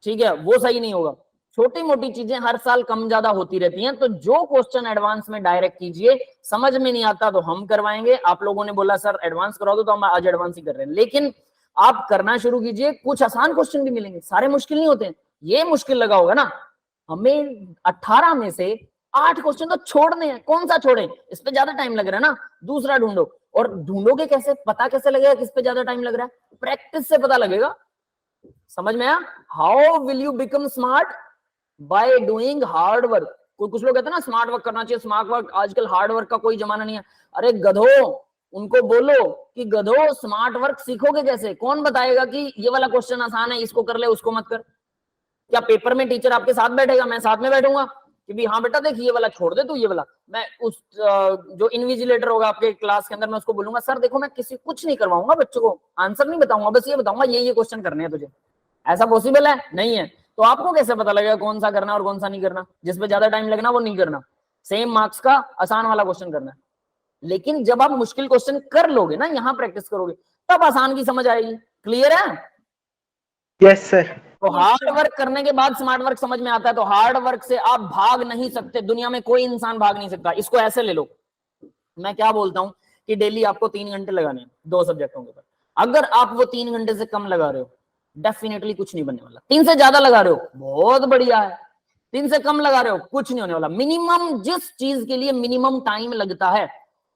ठीक है, वो सही नहीं होगा। छोटी मोटी चीजें हर साल कम ज्यादा होती रहती हैं, तो जो क्वेश्चन एडवांस में डायरेक्ट कीजिए, समझ में नहीं आता तो हम करवाएंगे। आप लोगों ने बोला सर एडवांस करवा दो, तो हम आज एडवांस ही कर रहे हैं, लेकिन आप करना शुरू कीजिए, कुछ आसान क्वेश्चन भी मिलेंगे, सारे मुश्किल नहीं होते हैं। ये मुश्किल लगा होगा ना, हमें 18 में से 8 क्वेश्चन तो छोड़ने हैं, कौन सा छोड़े, इस पे ज्यादा टाइम लग रहा है ना, दूसरा ढूंढो। और ढूंढोगे कैसे, पता कैसे लगेगा किस पे ज्यादा टाइम लग रहा है? प्रैक्टिस से पता लगेगा। समझ में आया? How will you become smart? By doing hard work. कुछ लोग कहते हैं ना स्मार्ट वर्क करना चाहिए, स्मार्ट वर्क, आजकल हार्ड वर्क का कोई जमाना नहीं है। अरे गधो, उनको बोलो कि गधो स्मार्ट वर्क सीखोगे कैसे? कौन बताएगा कि ये वाला क्वेश्चन आसान है, इसको कर ले, उसको मत कर? क्या पेपर में टीचर आपके साथ बैठेगा, मैं साथ में बैठूंगा कि भी हाँ बेटा देख ये वाला छोड़ दे तू, ये वाला? मैं उस जो इन्विजिलेटर होगा आपके क्लास के अंदर, मैं उसको बोलूंगा सर देखो मैं किसी कुछ नहीं करवाऊंगा, बच्चों को आंसर नहीं बताऊंगा, बस ये बताऊंगा ये क्वेश्चन करने हैं तुझे। ऐसा पॉसिबल है? नहीं है। तो आपको कैसे पता लगेगा कौन सा करना और कौन सा नहीं करना? जिस पे ज्यादा टाइम लगना वो नहीं करना, सेम मार्क्स का आसान वाला क्वेश्चन करना है। लेकिन जब आप मुश्किल क्वेश्चन कर लोगे ना, यहाँ प्रैक्टिस करोगे, तब आसान की समझ आएगी। क्लियर है? Yes sir. तो हार्ड वर्क करने के बाद स्मार्ट वर्क समझ में आता है। तो हार्ड वर्क से आप भाग नहीं सकते, दुनिया में कोई इंसान भाग नहीं सकता। इसको ऐसे ले लो, मैं क्या बोलता हूं कि डेली आपको 3 घंटे लगाने हैं 2 सब्जेक्टों के ऊपर। अगर आप वो 3 घंटे से कम लगा रहे हो, डेफिनेटली कुछ नहीं बनने वाला। 3 से ज्यादा लगा रहे हो, बहुत बढ़िया है। 3 से कम लगा रहे हो, कुछ नहीं होने वाला। मिनिमम, जिस चीज के लिए मिनिमम टाइम लगता है,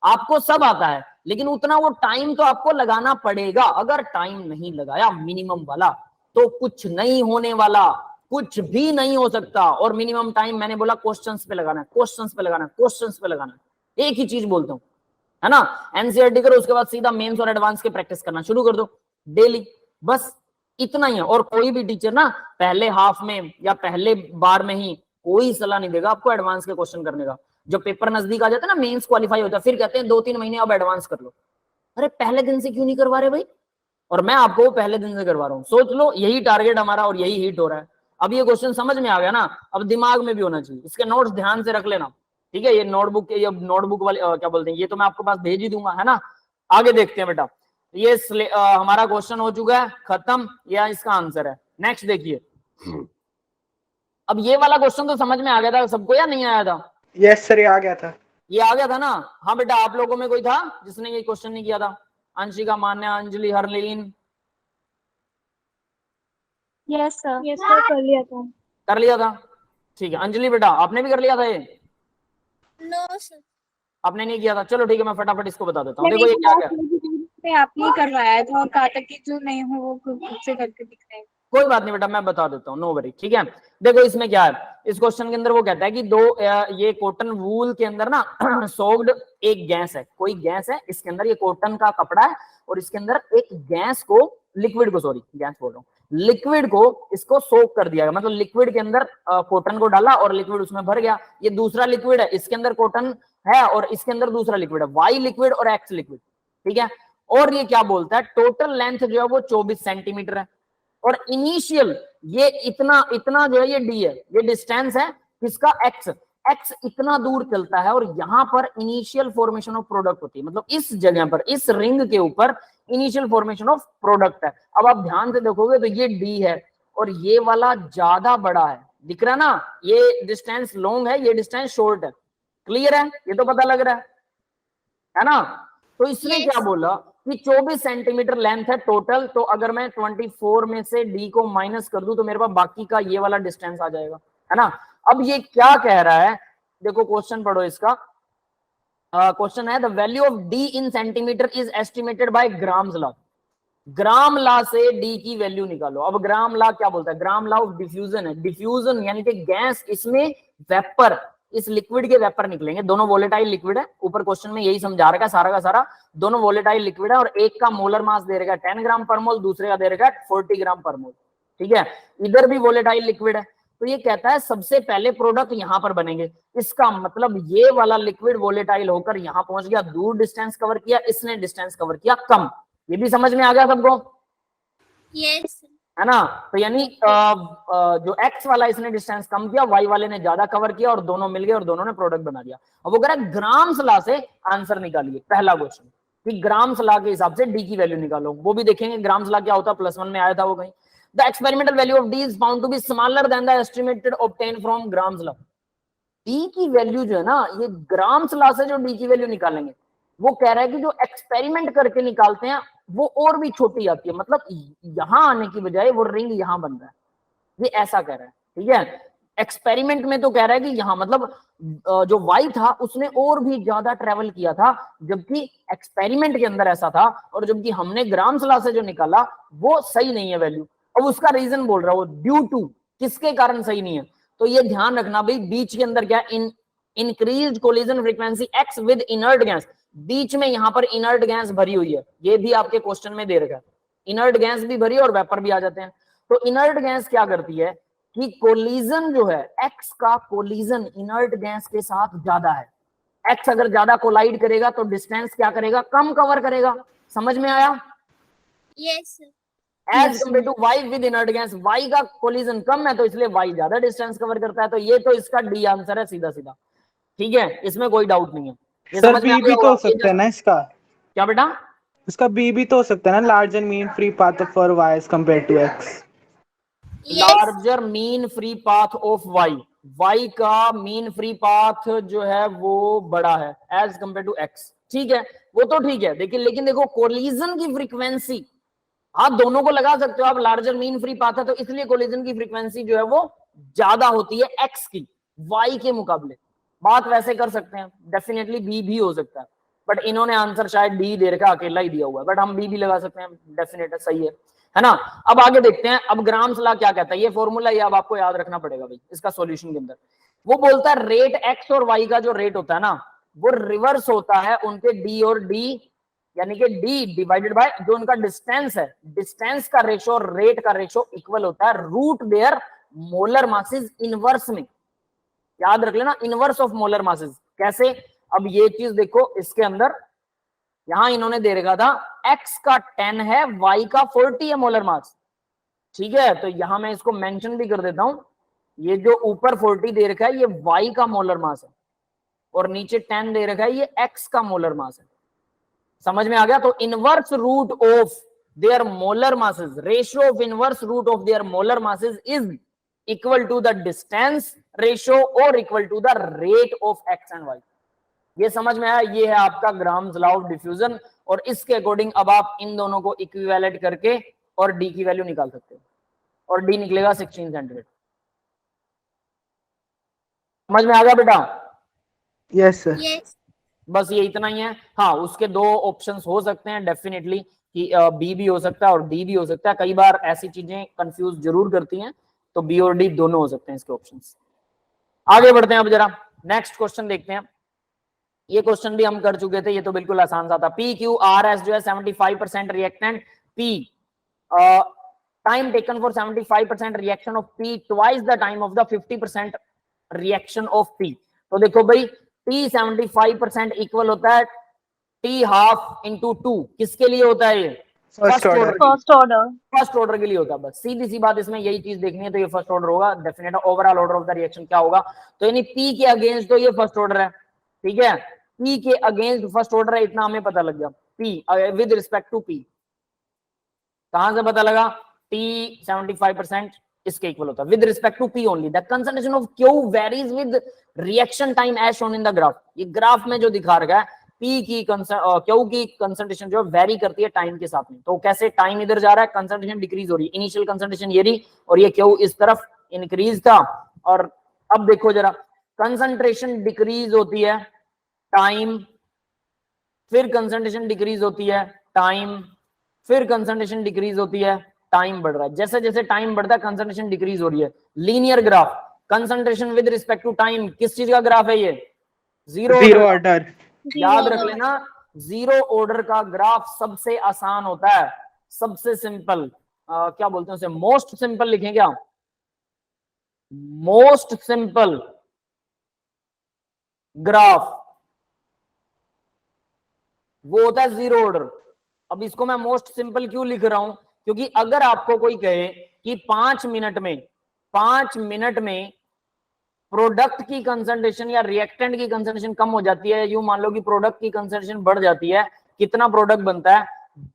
आपको सब आता है, लेकिन उतना वो टाइम तो आपको लगाना पड़ेगा। अगर टाइम नहीं लगाया मिनिमम वाला, तो कुछ नहीं होने वाला, कुछ भी नहीं हो सकता। और मिनिमम टाइम मैंने बोला क्वेश्चंस पे लगाना है, क्वेश्चंस पे लगाना है, क्वेश्चंस पे लगाना है। एक ही चीज बोलता हूं, है ना। एनसीईआरटी करो, उसके बाद सीधा मेंस और एडवांस के प्रैक्टिस करना शुरू कर दो डेली, बस इतना ही है। और कोई भी टीचर ना पहले हाफ में या पहले बार में ही कोई सलाह नहीं देगा आपको एडवांस के क्वेश्चन करने का। जब पेपर नजदीक आ जाता है ना, मेंस क्वालिफाई होता है, फिर कहते हैं 2-3 महीने अब एडवांस कर लो। अरे पहले दिन से क्यों नहीं करवा रहे भाई? और मैं आपको पहले दिन से करवा रहा हूं। सोच लो, यही टारगेट हमारा और यही हिट हो रहा है। अब ये क्वेश्चन समझ में आ गया ना, अब दिमाग में भी होना चाहिए। इसके नोट्स ध्यान से रख लेना, ठीक है। ये नोटबुक वाले क्या बोलते हैं, ये तो मैं आपको पास भेज ही दूंगा, है ना। आगे देखते हैं बेटा, ये हमारा क्वेश्चन हो चुका है खत्म, या इसका आंसर है। नेक्स्ट देखिए, अब ये वाला क्वेश्चन तो समझ में आ गया था सबको या नहीं आया था? यस सर, ये आ गया था। ये आ गया था ना? हाँ बेटा, आप लोगों में कोई था जिसने ये क्वेश्चन नहीं किया था? अंशिका, मान्या, अंजलि, हरलीन, यस सर कर लिया था। कर लिया था? ठीक है। अंजलि बेटा, आपने भी कर लिया था ये? No sir. आपने नहीं किया था? चलो ठीक है, मैं फटाफट इसको बता देता हूँ। देखो ये क्या क्या, आपने करवाया था और कहा था कि जो नहीं हो वो खुद से करके दिखाए। कोई बात नहीं बेटा, मैं बता देता हूँ, नो वरी। ठीक है, देखो इसमें क्या है, इस क्वेश्चन के अंदर वो कहता है कि ये कॉटन वूल के अंदर ना सोक्ड एक गैस है, कोई गैस है इसके अंदर, ये कॉटन का कपड़ा है और इसके अंदर एक गैस को, लिक्विड को, सॉरी गैस बोल रहा हूँ, लिक्विड को इसको सोक कर दिया गया, मतलब लिक्विड के अंदर कॉटन को डाला और लिक्विड उसमें भर गया। ये दूसरा लिक्विड है, इसके अंदर कॉटन है और इसके अंदर दूसरा लिक्विड है, वाई लिक्विड और एक्स लिक्विड। ठीक है, और ये क्या बोलता है, टोटल लेंथ जो है वो 24 सेंटीमीटर है और इनिशियल ये इतना जो है ये डी है, ये डिस्टेंस है किसका, एक्स। एक्स इतना दूर चलता है और यहां पर इनिशियल फॉर्मेशन ऑफ प्रोडक्ट होती है, मतलब इस जगह पर, इस रिंग के ऊपर इनिशियल फॉर्मेशन ऑफ प्रोडक्ट है। अब आप ध्यान से देखोगे तो ये डी है और ये वाला ज्यादा बड़ा है, दिख रहा ना, ये डिस्टेंस लॉन्ग है, ये डिस्टेंस शॉर्ट है। क्लियर है? ये तो पता लग रहा है ना? तो इसने क्या बोला कि 24 सेंटीमीटर लेंथ है टोटल, तो अगर मैं 24 में से डी को माइनस कर दूं तो मेरे पास बाकी का ये वाला डिस्टेंस आ जाएगा, है ना? अब ये क्या कह रहा है, देखो क्वेश्चन पढ़ो इसका। क्वेश्चन है the value of D in centimetre is estimated by grams law. Gram law से डी की वैल्यू निकालो। अब ग्राम लॉ क्या बोलता है, ग्राम लॉ ऑफ डिफ्यूजन है, डिफ्यूजन यानी कि गैस, इसमें वेपर, इस लिक्विड के वेपर निकलेंगे, दोनों वोलेटाइल लिक्विड है, ऊपर क्वेश्चन में यही समझा रखा है सारा का सारा, दोनों वोलेटाइल लिक्विड है और एक का मोलर मास दे रखा है 10 ग्राम पर मोल, दूसरे का दे रखा है 40 ग्राम पर मोल। ठीक है, इधर भी वोलेटाइल लिक्विड है, तो ये कहता है सबसे पहले प्रोडक्ट यहां पर बनेंगे, इसका मतलब ये वाला लिक्विड वोलेटाइल होकर यहां पहुंच गया, दूर डिस्टेंस कवर किया, इसने डिस्टेंस कवर किया कम। ये भी समझ में आ गया सबको? यस है ना? तो यानी जो एक्स वाला इसने डिस्टेंस कम किया, वाई वाले ने ज्यादा कवर किया और दोनों मिल गए और दोनों ने प्रोडक्ट बना दिया। अब वो कह रहा है ग्राम्स लॉ से आंसर निकालिए, पहला क्वेश्चन कि ग्राम्स लॉ के हिसाब से डी की वैल्यू निकालो। वो भी देखेंगे ग्राम्स लॉ क्या होता है, +1 में आया था वो कहीं। The experimental value of D is found to be smaller than the estimated obtain from Graham's law. D की वैल्यू जो है ना, ये ग्राम्स लॉ से जो डी की वैल्यू निकालेंगे, वो कह रहा है कि जो एक्सपेरिमेंट करके निकालते हैं वो और भी छोटी आती है, मतलब यहां आने की बजाय वो रिंग यहां बन रहा है, ये ऐसा कह रहा है। ठीक है, एक्सपेरिमेंट में तो कह रहा है कि यहां, मतलब जो वाई था उसने और भी ज्यादा ट्रेवल किया था, जबकि एक्सपेरिमेंट के अंदर ऐसा था, और जबकि हमने ग्राम्स लॉ से जो निकाला वो सही नहीं है वैल्यू। अब उसका रीजन बोल रहा है वो, ड्यू टू, किसके कारण सही नहीं है, तो ये ध्यान रखना भाई, बीच के अंदर क्या, increased collision frequency X with inert gas, बीच में यहां पर इनर्ट गैस भरी हुई है, ये भी आपके क्वेश्चन में दे रखा है, इनर्ट गैस भी भरी और वेपर भी आ जाते हैं। तो इनर्ट गैस क्या करती है कि कोलिजन जो है, एक्स का कोलिजन इनर्ट गैस के साथ ज्यादा है, एक्स अगर ज्यादा कोलाइड करेगा तो डिस्टेंस क्या करेगा, कम कवर करेगा। समझ में आया? Yes as compare to Y with inert gas, Y का कोलिजन कम है तो इसलिए वाई ज्यादा डिस्टेंस कवर करता है, तो ये तो इसका डी आंसर है सीधा सीधा। ठीक है, इसमें कोई डाउट नहीं है। सर बी भी तो हो सकता है ना इसका? क्या बेटा? इसका बी भी तो हो सकता है ना, larger mean free path for Y as compare to X. Larger mean free path of Y, Y का मीन फ्री पाथ जो है वो बड़ा है एज कंपेयर टू एक्स। ठीक है, वो तो ठीक है, लेकिन देखो कोलिजन की फ्रीक्वेंसी, आप दोनों को लगा सकते हो, आप लार्जर मीन फ्री पाथ है तो इसलिए कोलिजन की फ्रीक्वेंसी जो है वो ज्यादा होती है एक्स की वाई के मुकाबले। बात वैसे कर सकते हैं, डेफिनेटली बी भी हो सकता है, बट इन्होंने आंसर शायद डी दे रखा, अकेला ही दिया हुआ है, बट हम बी भी लगा सकते हैं, डेफिनेट है, सही है ना? अब आगे देखते हैं, अब ग्राम्स लॉ क्या कहता है, ये फॉर्मूला ये अब आपको याद रखना पड़ेगा भाई इसका सॉल्यूशन के अंदर। वो बोलता है रेट एक्स और वाई का जो रेट होता है ना, वो रिवर्स होता है उनके डी और डी, यानी कि डी डिवाइडेड बाय जो उनका डिस्टेंस है, डिस्टेंस का रेशो और रेट का रेशो इक्वल होता है root their molar masses inverse में। याद रख लेना, इनवर्स ऑफ मोलर मासेस। कैसे? अब ये चीज देखो, इसके अंदर यहां इन्होंने दे रखा था x का 10 है, y का 40 है मोलर मास। ठीक है, तो यहां मैं इसको मेंशन भी कर देता हूं, ये जो ऊपर 40 दे रखा है ये y का मोलर मास है और नीचे 10 दे रखा है ये x का मोलर मास है। समझ में आ गया? तो inverse root of their molar masses, ratio of inverse root of their molar masses is equal to the distance ratio और equal to the rate of x and y। ये समझ में आया? ये है आपका ग्राम्स लॉ ऑफ डिफ्यूजन, और इसके अकॉर्डिंग अब आप इन दोनों को इक्विवेलेंट करके और डी की वैल्यू निकाल सकते हो, और डी निकलेगा 16 सेंटीमीटर। समझ में आ गया बेटा? Yes sir. यस। बस ये इतना ही है। हाँ, उसके दो ऑप्शंस हो सकते हैं डेफिनेटली, कि बी भी हो सकता है और डी भी हो सकता है। कई बार ऐसी चीजें कंफ्यूज जरूर करती हैं, तो बी और डी दोनों हो सकते हैं इसके ऑप्शंस। आगे बढ़ते हैं अब जरा नेक्स्ट क्वेश्चन देखते हैं। ये क्वेश्चन भी हम कर चुके थे, ये तो बिल्कुल आसान सा था। पी क्यू आर एस जो है 75% reactant, P time taken for 75% reaction of P twice the time of the 50% reaction of P. तो देखो भाई, टी 75% इक्वल होता है टी हाफ इंटू 2। किसके लिए होता है ये? First order. First order. First order के लिए होता है। बस सीधी सी बात, इसमें यही चीज देखनी है, तो ये फर्स्ट ऑर्डर होगा definite. Overall order of the reaction क्या होगा? तो यानी पी के अगेंस्ट तो ये फर्स्ट ऑर्डर है, ठीक है, पी के अगेंस्ट फर्स्ट ऑर्डर है, इतना हमें पता लग गया। P with respect to P, कहां से पता लगा? टी 75% इसके इक्वल होता है with respect to P only. The concentration of Q varies with reaction time as shown in the graph. ये ग्राफ में जो दिखा रखा है, पी की क्यू की कंसंट्रेशन जो वेरी करती है टाइम के साथ में। तो कैसे टाइम इधर जा रहा है, कंसंट्रेशन डिक्रीज हो रही है। इनिशियल कंसंट्रेशन ये रही, और ये क्यू इस तरफ इंक्रीज था। और अब देखो जरा, कंसंट्रेशन डिक्रीज होती है टाइम, फिर कंसंट्रेशन डिक्रीज होती है टाइम, फिर कंसंट्रेशन डिक्रीज होती है, टाइम बढ़ रहा है। जैसे जैसे टाइम बढ़ता है कंसंट्रेशन डिक्रीज हो रही है। Linear graph, concentration with respect to time, किस चीज का ग्राफ है ये? Zero order. याद रख लेना, जीरो ऑर्डर का ग्राफ सबसे आसान होता है, सबसे सिंपल। क्या बोलते हैं उसे? मोस्ट सिंपल लिखें क्या? मोस्ट सिंपल ग्राफ वो होता है जीरो ऑर्डर। अब इसको मैं मोस्ट सिंपल क्यों लिख रहा हूं? क्योंकि अगर आपको कोई कहे कि 5 मिनट में प्रोडक्ट की कंसंट्रेशन या रिएक्टेंट की कंसंट्रेशन कम हो जाती है, यूं मान लो कि प्रोडक्ट की कंसंट्रेशन बढ़ जाती है, कितना प्रोडक्ट बनता है?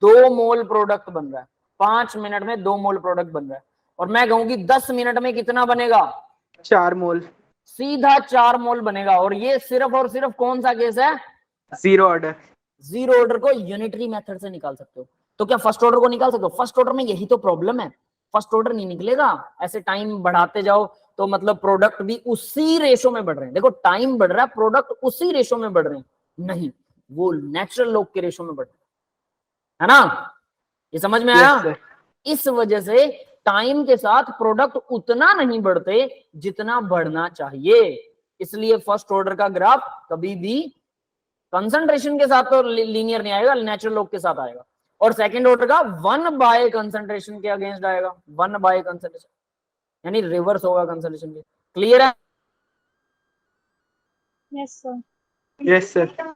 2 मोल प्रोडक्ट बन रहा है। 5 मिनट में 2 मोल प्रोडक्ट बन रहा है। और मैं कहूं कि 10 मिनट में कितना बनेगा? 4 मोल। सीधा 4 मोल बनेगा। और ये सिर्फ और सिर्फ कौन सा केस है? Zero order. जीरो ऑर्डर को यूनिटरी मेथड से निकाल सकते हो। तो क्या फर्स्ट ऑर्डर को निकाल सकते हो? फर्स्ट ऑर्डर में यही तो प्रॉब्लम है, फर्स्ट ऑर्डर नहीं निकलेगा। ऐसे टाइम बढ़ाते जाओ तो मतलब प्रोडक्ट भी उसी रेशो में बढ़ रहे हैं। देखो, टाइम बढ़ रहा है, प्रोडक्ट उसी रेशो में बढ़ रहे हैं, नहीं, वो नेचुरल लॉग के रेशो में बढ़ रहे हैं, है ना? ये समझ में आया? Yes, इस वजह से टाइम के साथ प्रोडक्ट उतना नहीं बढ़ते जितना बढ़ना चाहिए। इसलिए फर्स्ट ऑर्डर का ग्राफ कभी भी कंसंट्रेशन के साथ तो लीनियर नहीं आएगा, नेचुरल लॉग के साथ आएगा। और सेकंड ऑर्डर का 1 बाय कंसंट्रेशन के अगेंस्ट आएगा, 1 बाय कंसंट्रेशन, यानी रिवर्स होगा कंसंट्रेशन के। क्लियर है? Yes sir. Yes sir.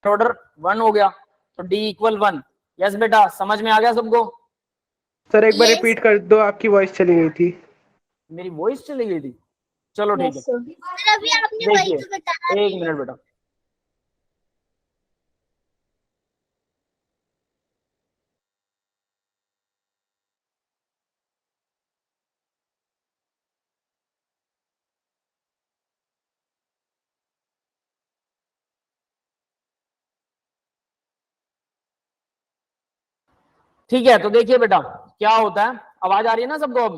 Order 1 हो गया तो डी इक्वल 1। यस बेटा, समझ में आ गया सबको? सर एक बार Yes. रिपीट कर दो, आपकी वॉइस चली गई थी। मेरी वॉइस चली गई थी? चलो ठीक है, यस सर। सर अभी आपने वही देखिए, तो बताया। 1 मिनट बेटा। ठीक है, तो देखिए बेटा क्या होता है। आवाज आ रही है ना सबको अब?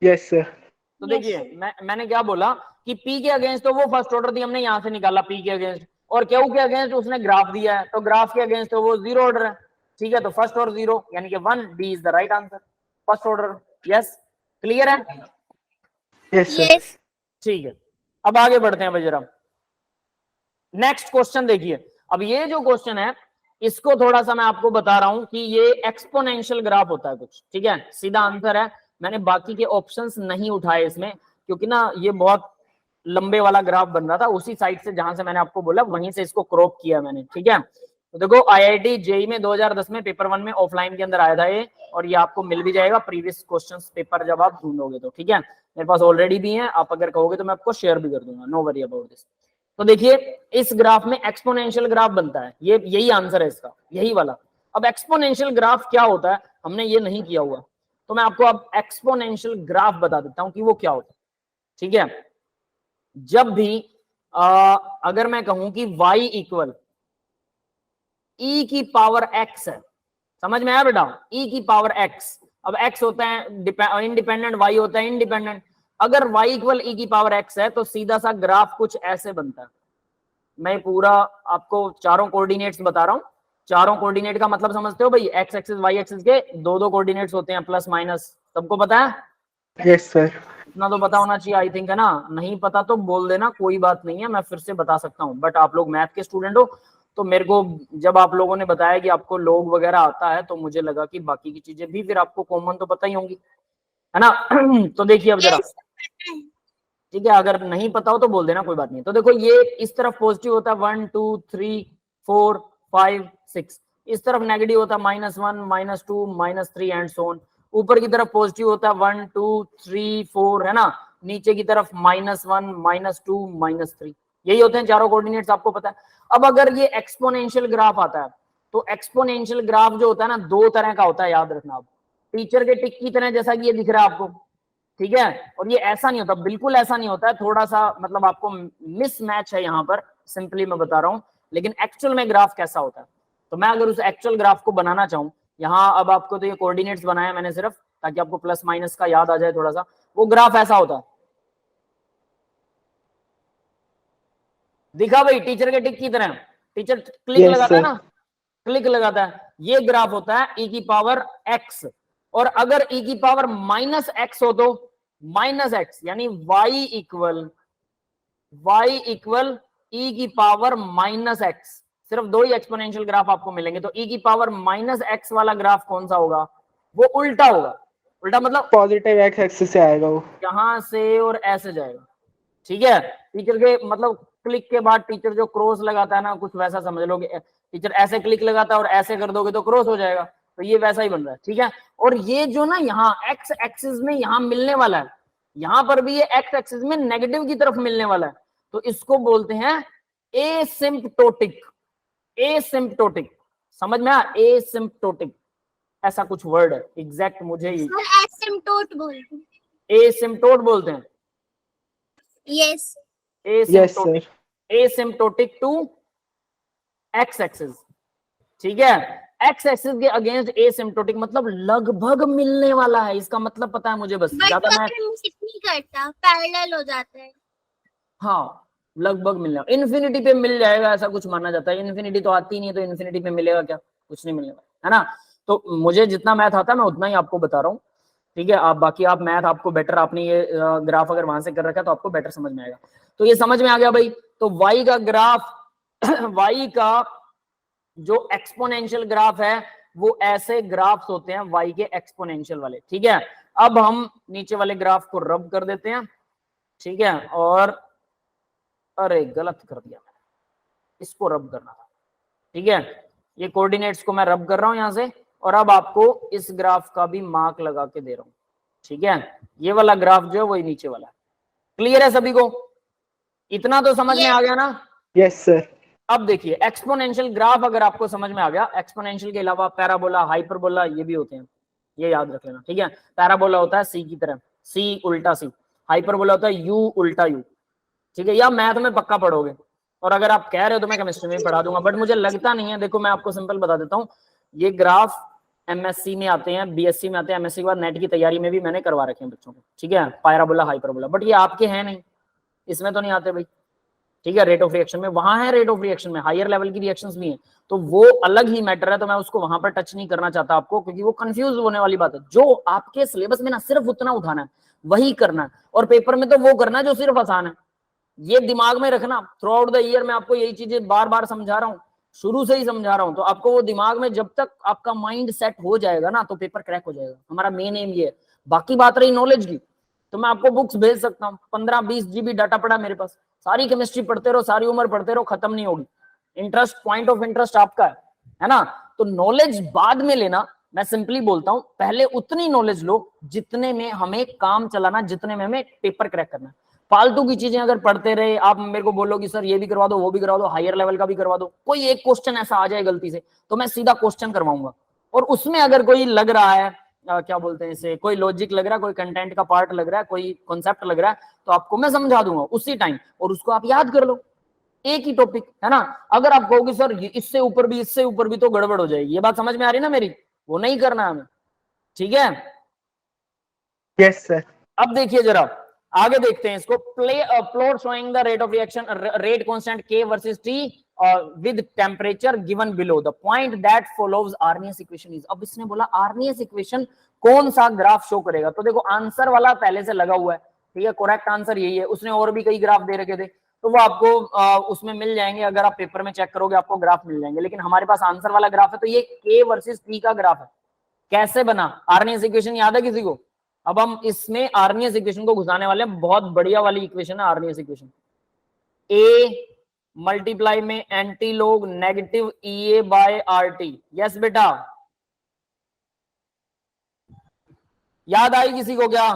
Yes sir. तो देखिए, मैंने क्या बोला कि पी के अगेंस्ट तो वो फर्स्ट ऑर्डर थी, हमने यहां से निकाला पी के अगेंस्ट, और क्यू के अगेंस्ट उसने ग्राफ दिया है, तो ग्राफ के अगेंस्ट तो वो जीरो ऑर्डर है। ठीक है, तो फर्स्ट और जीरो यानी कि 1, D is the right answer, first order. Yes, clear है? Yes sir. यस। ठीक है, अब आगे बढ़ते हैं भाई जरा। नेक्स्ट क्वेश्चन देखिए। अब ये जो क्वेश्चन है, इसको थोड़ा सा मैं आपको बता रहा हूं कि ये एक्सपोनेंशियल ग्राफ होता है कुछ, ठीक है, सीधा आंसर है। मैंने बाकी के ऑप्शंस नहीं उठाए इसमें, क्योंकि ना ये बहुत लंबे वाला ग्राफ बन रहा था, उसी साइड से जहां से मैंने आपको बोला वहीं से इसको क्रॉप किया मैंने, ठीक है। तो देखो IIT जेई में 2010 में पेपर 1 में ऑफलाइन के अंदर आया था ये, और ये आपको मिल भी जाएगा प्रीवियस क्वेश्चंस पेपर जब आप ढूंढोगे तो, ठीक है। मेरे पास ऑलरेडी भी है, आप अगर कहोगे तो मैं आपको शेयर भी कर दूंगा, नो वरी अबाउट दिस। तो देखिए इस ग्राफ में एक्सपोनेंशियल ग्राफ बनता है, ये यही आंसर है इसका, यही वाला। अब एक्सपोनेंशियल ग्राफ क्या होता है, हमने ये नहीं किया हुआ, तो मैं आपको अब एक्सपोनेंशियल ग्राफ बता देता हूं कि वो क्या होता है, ठीक है। जब भी अगर मैं कहूं कि y इक्वल e की पावर x है, समझ में आया बेटा, e की पावर x, अब x होता है इंडिपेंडेंट, y होता है इंडिपेंडेंट। अगर y इक्वल e की पावर x है तो सीधा सा ग्राफ कुछ ऐसे बनता है। मैं पूरा आपको चारों कोऑर्डिनेट्स बता रहा हूं, चारों कोऑर्डिनेट का मतलब समझते हो भाई, x एक्सिस y एक्सिस के दो दो कोऑर्डिनेट्स होते हैं, प्लस माइनस, सबको पता है? Yes sir. इतना तो पता होना चाहिए आई थिंक, है ना। नहीं पता तो बोल देना, कोई बात नहीं है, मैं फिर से बता सकता हूँ, बट आप लोग मैथ के स्टूडेंट हो, तो मेरे को जब आप लोगों ने बताया कि आपको लॉग वगैरह आता है, तो मुझे लगा कि बाकी की चीजें भी फिर आपको कॉमन तो पता ही होंगी, है ना। तो देखिए अब जरा, ठीक है, अगर नहीं पता हो तो बोल देना, कोई बात नहीं। तो देखो ये इस तरफ पॉजिटिव होता है 1 2 3 4 5 6, इस तरफ नेगेटिव होता है -1 -2 -3 एंड सो ऑन। ऊपर की तरफ पॉजिटिव होता है 1 2 3 4, है ना। नीचे की तरफ -1 -2 -3, यही होते हैं चारों कोऑर्डिनेट्स, आपको पता है। अब अगर ये एक्सपोनेंशियल ग्राफ आता है, तो एक्सपोनेंशियल ग्राफ जो होता है ना, दो तरह का होता है, याद रखना आप। टीचर के टिक की तरह, जैसा कि ये दिख रहा है आपको, ठीक है। और ये ऐसा नहीं होता, बिल्कुल ऐसा नहीं होता है, थोड़ा सा मतलब आपको मिसमैच है यहाँ पर, सिंपली मैं बता रहा हूँ। लेकिन एक्चुअल में ग्राफ कैसा होता है, तो मैं अगर उस एक्चुअल ग्राफ को बनाना चाहूँ, यहाँ अब आपको तो ये कोऑर्डिनेट्स बनाया मैंने सिर्फ ताकि आपको प्लस माइनस का याद आ जाए थोड़ा सा। वो ग्राफ ऐसा होता है, दिखा भाई टीचर के टिक की तरह, टीचर क्लिक लगाता है ना, क्लिक लगाता है, ये ग्राफ होता है e की पावर x। और अगर e की पावर -x हो तो -x, यानी y इक्वल e की पावर -x। सिर्फ दो ही एक्सपोनेंशियल ग्राफ आपको मिलेंगे, तो e की पावर -x वाला ग्राफ कौन सा होगा, वो उल्टा होगा। उल्टा मतलब पॉजिटिव एक्स एक्सिस से आएगा वो, यहां से और ऐसे जाएगा, ठीक है। टीचर के मतलब क्लिक के बाद टीचर जो क्रॉस लगाता है ना, कुछ वैसा समझ लोगे, टीचर ऐसे क्लिक लगाता है और ऐसे कर दोगे तो क्रॉस हो जाएगा, तो ये वैसा ही बन रहा है, ठीक है। और ये जो ना यहाँ एक्स एक्सिस में यहाँ मिलने वाला है, यहाँ पर भी ये एक्स एक्सिस में नेगेटिव की तरफ मिलने वाला है, तो इसको बोलते हैं एसिम्प्टोटिक। एसिम्प्टोटिक, समझ में आया, एसिम्प्टोटिक ऐसा कुछ वर्ड है, एग्जैक्ट मुझे एसिम्प्टोट बोलते हैं। एसिम्प्टोट बोलते हैं, yes asymptotic, asymptotic to X axis, ठीक है। एक्स एक्सिस के अगेंस्ट एसिम्प्टोटिक मतलब लगभग मिलने वाला है, इसका मतलब पता है मुझे, बस ज्यादा मैं नहीं करता, पैरेलल हो जाता है। हाँ, लगभग मिलने, इन्फिनिटी पे मिल जाएगा ऐसा कुछ माना जाता है। इन्फिनिटी तो आती नहीं है, तो इन्फिनिटी पे मिलेगा क्या, कुछ नहीं मिलेगा, है ना। तो मुझे जितना मैथ आता है मैं उतना ही आपको बता रहा हूँ, ठीक है। आप बाकी आप मैथ आपको बेटर, आपने ये ग्राफ अगर वहां से कर रखा है तो आपको बेटर समझ में आएगा। तो ये समझ में आ गया भाई। तो y का ग्राफ y का जो एक्सपोनेंशियल ग्राफ है वो ऐसे ग्राफ्स होते हैं y के एक्सपोनेंशियल वाले, ठीक है। अब हम नीचे वाले ग्राफ को रब कर देते हैं, ठीक है। और अरे गलत कर दिया मैंने, इसको रब करना था, ठीक है। ये कोऑर्डिनेट्स को मैं रब कर रहा हूं यहां से, और अब आपको इस ग्राफ का भी मार्क लगा के दे रहा हूं, ठीक है। ये वाला ग्राफ जो है वही नीचे वाला है। क्लियर है सभी को, इतना तो समझ में आ गया ना? Yes sir. अब देखिए एक्सपोनेंशियल ग्राफ अगर आपको समझ में आ गया, एक्सपोनेंशियल के अलावा पैराबोला, हाइपरबोला ये भी होते हैं, ये याद रख लेना, ठीक है। पैराबोला होता है सी की तरह, सी उल्टा सी, हाइपरबोला होता है यू उल्टा यू, ठीक है। या मैथ में पक्का पढ़ोगे, और अगर आप कह रहे हो तो मैं केमिस्ट्री में पढ़ा दूंगा, बट मुझे लगता नहीं है। देखो मैं आपको सिंपल बता देता हूँ, ये ग्राफ एमएससी में आते हैं, बीएससी में आते हैं, एमएससी के बाद नेट की तैयारी में भी मैंने करवा रखे हैं बच्चों को, ठीक है, पैराबोला हाइपरबोला, बट ये आपके हैं नहीं, इसमें तो नहीं आते भाई, ठीक है। रेट ऑफ रिएक्शन में वहां है, रेट ऑफ रिएक्शन में हायर लेवल की रिएक्शंस भी हैं, तो वो अलग ही मैटर है, तो मैं उसको वहां पर टच नहीं करना चाहता आपको, क्योंकि वो कंफ्यूज होने वाली बात है। जो आपके सिलेबस में ना सिर्फ उतना उठाना है वही करना है, और पेपर में तो वो करना है जो सिर्फ आसान है। ये दिमाग में रखना, थ्रू आउट द ईयर मैं आपको यही चीजें बार बार समझा रहा हूँ, शुरू से ही समझा रहा हूँ, तो आपको वो दिमाग में जब तक आपका माइंड सेट हो जाएगा ना, तो पेपर क्रैक हो जाएगा। हमारा मेन एम ये है। बाकी बात रही नॉलेज की, तो मैं आपको बुक्स भेज सकता हूँ, 15-20 GB डाटा पड़ा मेरे पास, सारी केमिस्ट्री पढ़ते रहो, सारी उम्र पढ़ते रहो, खत्म नहीं होगी। इंटरेस्ट, पॉइंट ऑफ इंटरेस्ट आपका है ना। तो नॉलेज बाद में लेना, मैं सिंपली बोलता हूं पहले उतनी नॉलेज लो जितने में हमें काम चलाना, जितने में हमें पेपर क्रैक करना। फालतू की चीजें अगर पढ़ते रहे, आप मेरे को बोलो कि सर ये भी करवा दो, वो भी करवा दो, हायर लेवल का भी करवा दो, कोई एक क्वेश्चन ऐसा आ जाए गलती से तो मैं सीधा क्वेश्चन करवाऊंगा, और उसमें अगर कोई लग रहा है क्या बोलते हैं इसे, कोई लॉजिक लग रहा है, कोई कंटेंट का पार्ट लग रहा है, कोई कॉन्सेप्ट लग रहा है, तो आपको मैं समझा दूंगा उसी टाइम, और उसको आप याद कर लो, एक ही टॉपिक है ना। अगर आप कहोगे सर इससे ऊपर भी, इससे ऊपर भी, तो गड़बड़ हो जाएगी। ये बात समझ में आ रही है ना मेरी, वो नहीं करना हमें, ठीक है। Yes sir. अब देखिए जरा आगे देखते हैं इसको, plot showing the rate of reaction, rate constant K versus T with temperature given below, the point that follows Arrhenius equation is. अब इसने बोला आर्नियस इक्वेशन कौन सा ग्राफ शो करेगा, तो देखो आंसर वाला पहले से लगा हुआ है, ठीक है, करेक्ट आंसर यही है। उसने और भी कई ग्राफ दे रखे थे, तो वो आपको उसमें मिल जाएंगे, अगर आप पेपर में चेक करोगे आपको ग्राफ मिल जाएंगे, लेकिन हमारे पास आंसर वाला ग्राफ है, तो ये K वर्सेस T का ग्राफ है। कैसे बना, आर्नियस इक्वेशन याद है किसी को? अब हम इसमें आर्नियस इक्वेशन को घुसाने वाले हैं, बहुत बढ़िया वाली इक्वेशन है आर्नियस इक्वेशन। A मल्टीप्लाई में anti log negative EA by RT। Yes बेटा, याद आई किसी को क्या?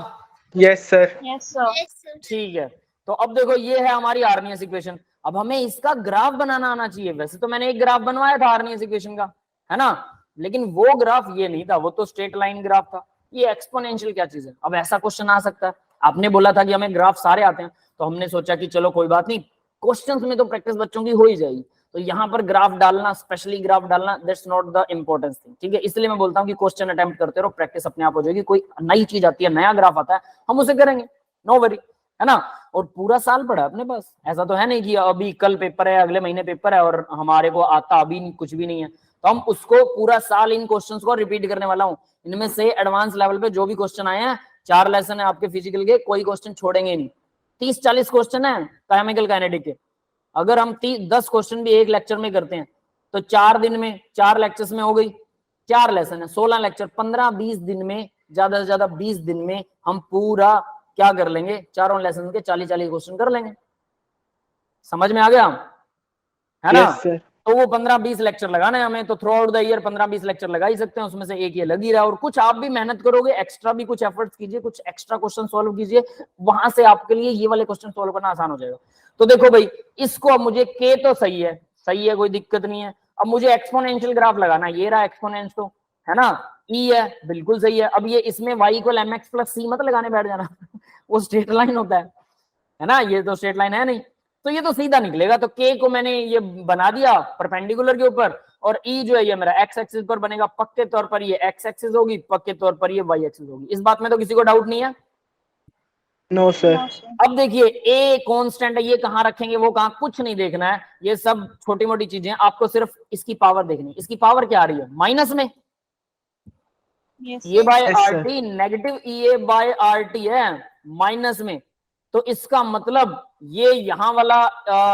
Yes sir. Yes sir. Yes, sir. ठीक है, तो अब देखो ये है हमारी आर्नियस इक्वेशन। अब हमें इसका ग्राफ बनाना आना चाहिए। वैसे तो मैंने एक ग्राफ बनवाया था आर्नियस इक्वेशन का, है ना, लेकिन वो ग्राफ ये नहीं था, वो तो स्ट्रेट लाइन ग्राफ था। ये एक्सपोनेंशियल क्या चीज है? अब ऐसा क्वेश्चन आ सकता है, आपने बोला था कि हमें ग्राफ सारे आते हैं, तो हमने सोचा कि चलो कोई बात नहीं, क्वेश्चंस में तो प्रैक्टिस बच्चों की हो ही जाएगी, तो यहाँ पर ग्राफ डालना, स्पेशली ग्राफ डालना, that's not the importance thing, ठीक है। इसलिए मैं बोलता हूँ कि क्वेश्चन अटेम्प्ट करते रहो, प्रैक्टिस अपने आप हो जाएगी। कोई नई चीज आती है, नया ग्राफ आता है, हम उसे करेंगे, नो वरी, है ना। और पूरा साल पड़ा अपने पास, ऐसा तो है नहीं कि अभी कल पेपर है, अगले महीने पेपर है और हमारे को आता अभी कुछ भी नहीं है, तो हम उसको पूरा साल इन क्वेश्चंस को रिपीट करने वाला हूँ। इनमें से एडवांस लेवल पे जो भी क्वेश्चन आए हैं, 4 लेसन है आपके फिजिकल के, कोई क्वेश्चन छोड़ेंगे नहीं। 30-40 क्वेश्चन है केमिकल काइनेटिक के, अगर हम 10 क्वेश्चन भी एक लेक्चर में करते हैं तो 4 दिन में, 4 लेक्चर्स में हो गई, 4 लेसन है, 16 लेक्चर, 15-20 दिन में, ज्यादा से ज्यादा 20 दिन में हम पूरा क्या कर लेंगे, चारों लेसन के 40-40 क्वेश्चन कर लेंगे। समझ में आ गया, है ना? Yes sir. तो वो 15-20 लेक्चर लगाना है हमें, तो through out the year 15-20 lecture लगा ही सकते हैं, उसमें से एक ये लग ही रहा है। और कुछ आप भी मेहनत करोगे, एक्स्ट्रा भी कुछ एफर्ट्स कीजिए, कुछ एक्स्ट्रा क्वेश्चन सॉल्व कीजिए, वहां से आपके लिए ये वाले क्वेश्चन सॉल्व करना आसान हो जाएगा। तो देखो भाई, इसको अब मुझे K तो सही है, कोई दिक्कत नहीं है। अब मुझे एक्सपोनेंशियल ग्राफ लगाना है, ये रहा एक्सपोनेंस, तो है ना, E है, बिल्कुल सही है। अब ये इसमें y = mx + c मत लगाने बैठ जाना वो स्ट्रेट लाइन होता है ना, ये तो स्ट्रेट लाइन है नहीं, तो ये तो सीधा निकलेगा। तो K को मैंने ये बना दिया परपेंडिकुलर के ऊपर, और E जो है ये मेरा x एक्सिस पर बनेगा, पक्के तौर पर ये x एक्सिस होगी, पक्के तौर पर ये y एक्सिस होगी। इस बात में तो किसी को डाउट नहीं है? No sir. अब देखिए A कांस्टेंट है, ये कहां रखेंगे, वो कहां, कुछ नहीं देखना है, ये सब छोटी मोटी चीजें, आपको सिर्फ इसकी पावर देखनी है। इसकी पावर क्या आ रही है, माइनस में, ये by RT, negative EA by RT है माइनस में, तो इसका मतलब ये यहां वाला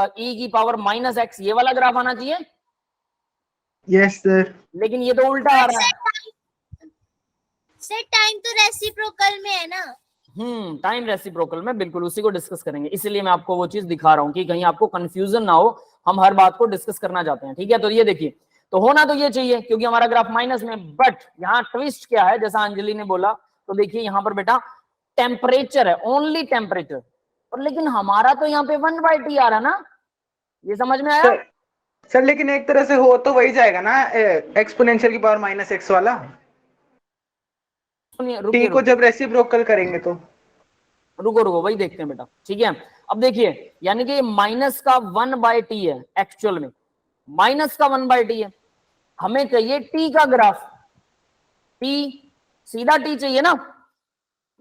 E की पावर -x, ये वाला ग्राफ आना चाहिए। Yes sir. लेकिन ये तो उल्टा आ रहा है। सर टाइम तो रेसिप्रोकल में है ना? टाइम रेसिप्रोकल में, बिल्कुल उसी को डिस्कस करेंगे, इसलिए मैं आपको वो चीज दिखा रहा हूं कि कहीं आपको कंफ्यूजन ना हो, हम हर बात को डिस्कस करना चाहते हैं, ठीक है। तो ये देखिए, तो होना तो ये चाहिए क्योंकि हमारा ग्राफ माइनस में, बट यहाँ ट्विस्ट क्या है, जैसा अंजलि ने बोला, तो देखिए यहाँ पर बेटा टेम्परेचर है, ओनली टेम्परेचर, और लेकिन हमारा तो यहाँ पे 1/T आ रहा है ना, ये समझ में आया? सर लेकिन एक तरह से हो तो वही जाएगा ना, एक्सपोनेंशियल की पावर -x वाला, T को जब रेसिप्रोकल करेंगे तो। रुको वही देखते हैं बेटा, ठीक है। अब देखिए, यानी कि माइनस का 1/T है, एक्चुअल में माइनस का 1/T है, हमें चाहिए T का ग्राफ, T सीधा T चाहिए ना,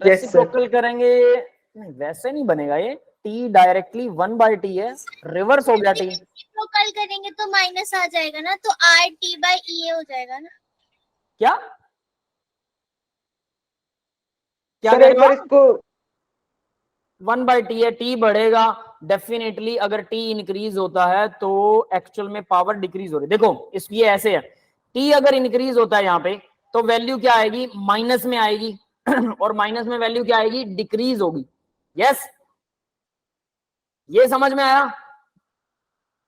रेसिप्रोकल करेंगे, नहीं वैसे नहीं बनेगा ये, T डायरेक्टली 1/T है, रिवर्स हो गया T, रेसिप्रोकल करेंगे तो माइनस आ जाएगा ना, तो RT/EA हो जाएगा ना। क्या क्या सर एक बार इसको 1/T है, T बढ़ेगा डेफिनेटली, अगर T इंक्रीज होता है तो एक्चुअल में पावर डिक्रीज हो रही है। देखो इसकी ऐसे है, T अगर इंक्रीज होता है यहाँ पे तो वैल्यू क्या आएगी, माइनस में आएगी, और माइनस में वैल्यू क्या आएगी, डिक्रीज होगी। यस, ये समझ में आया?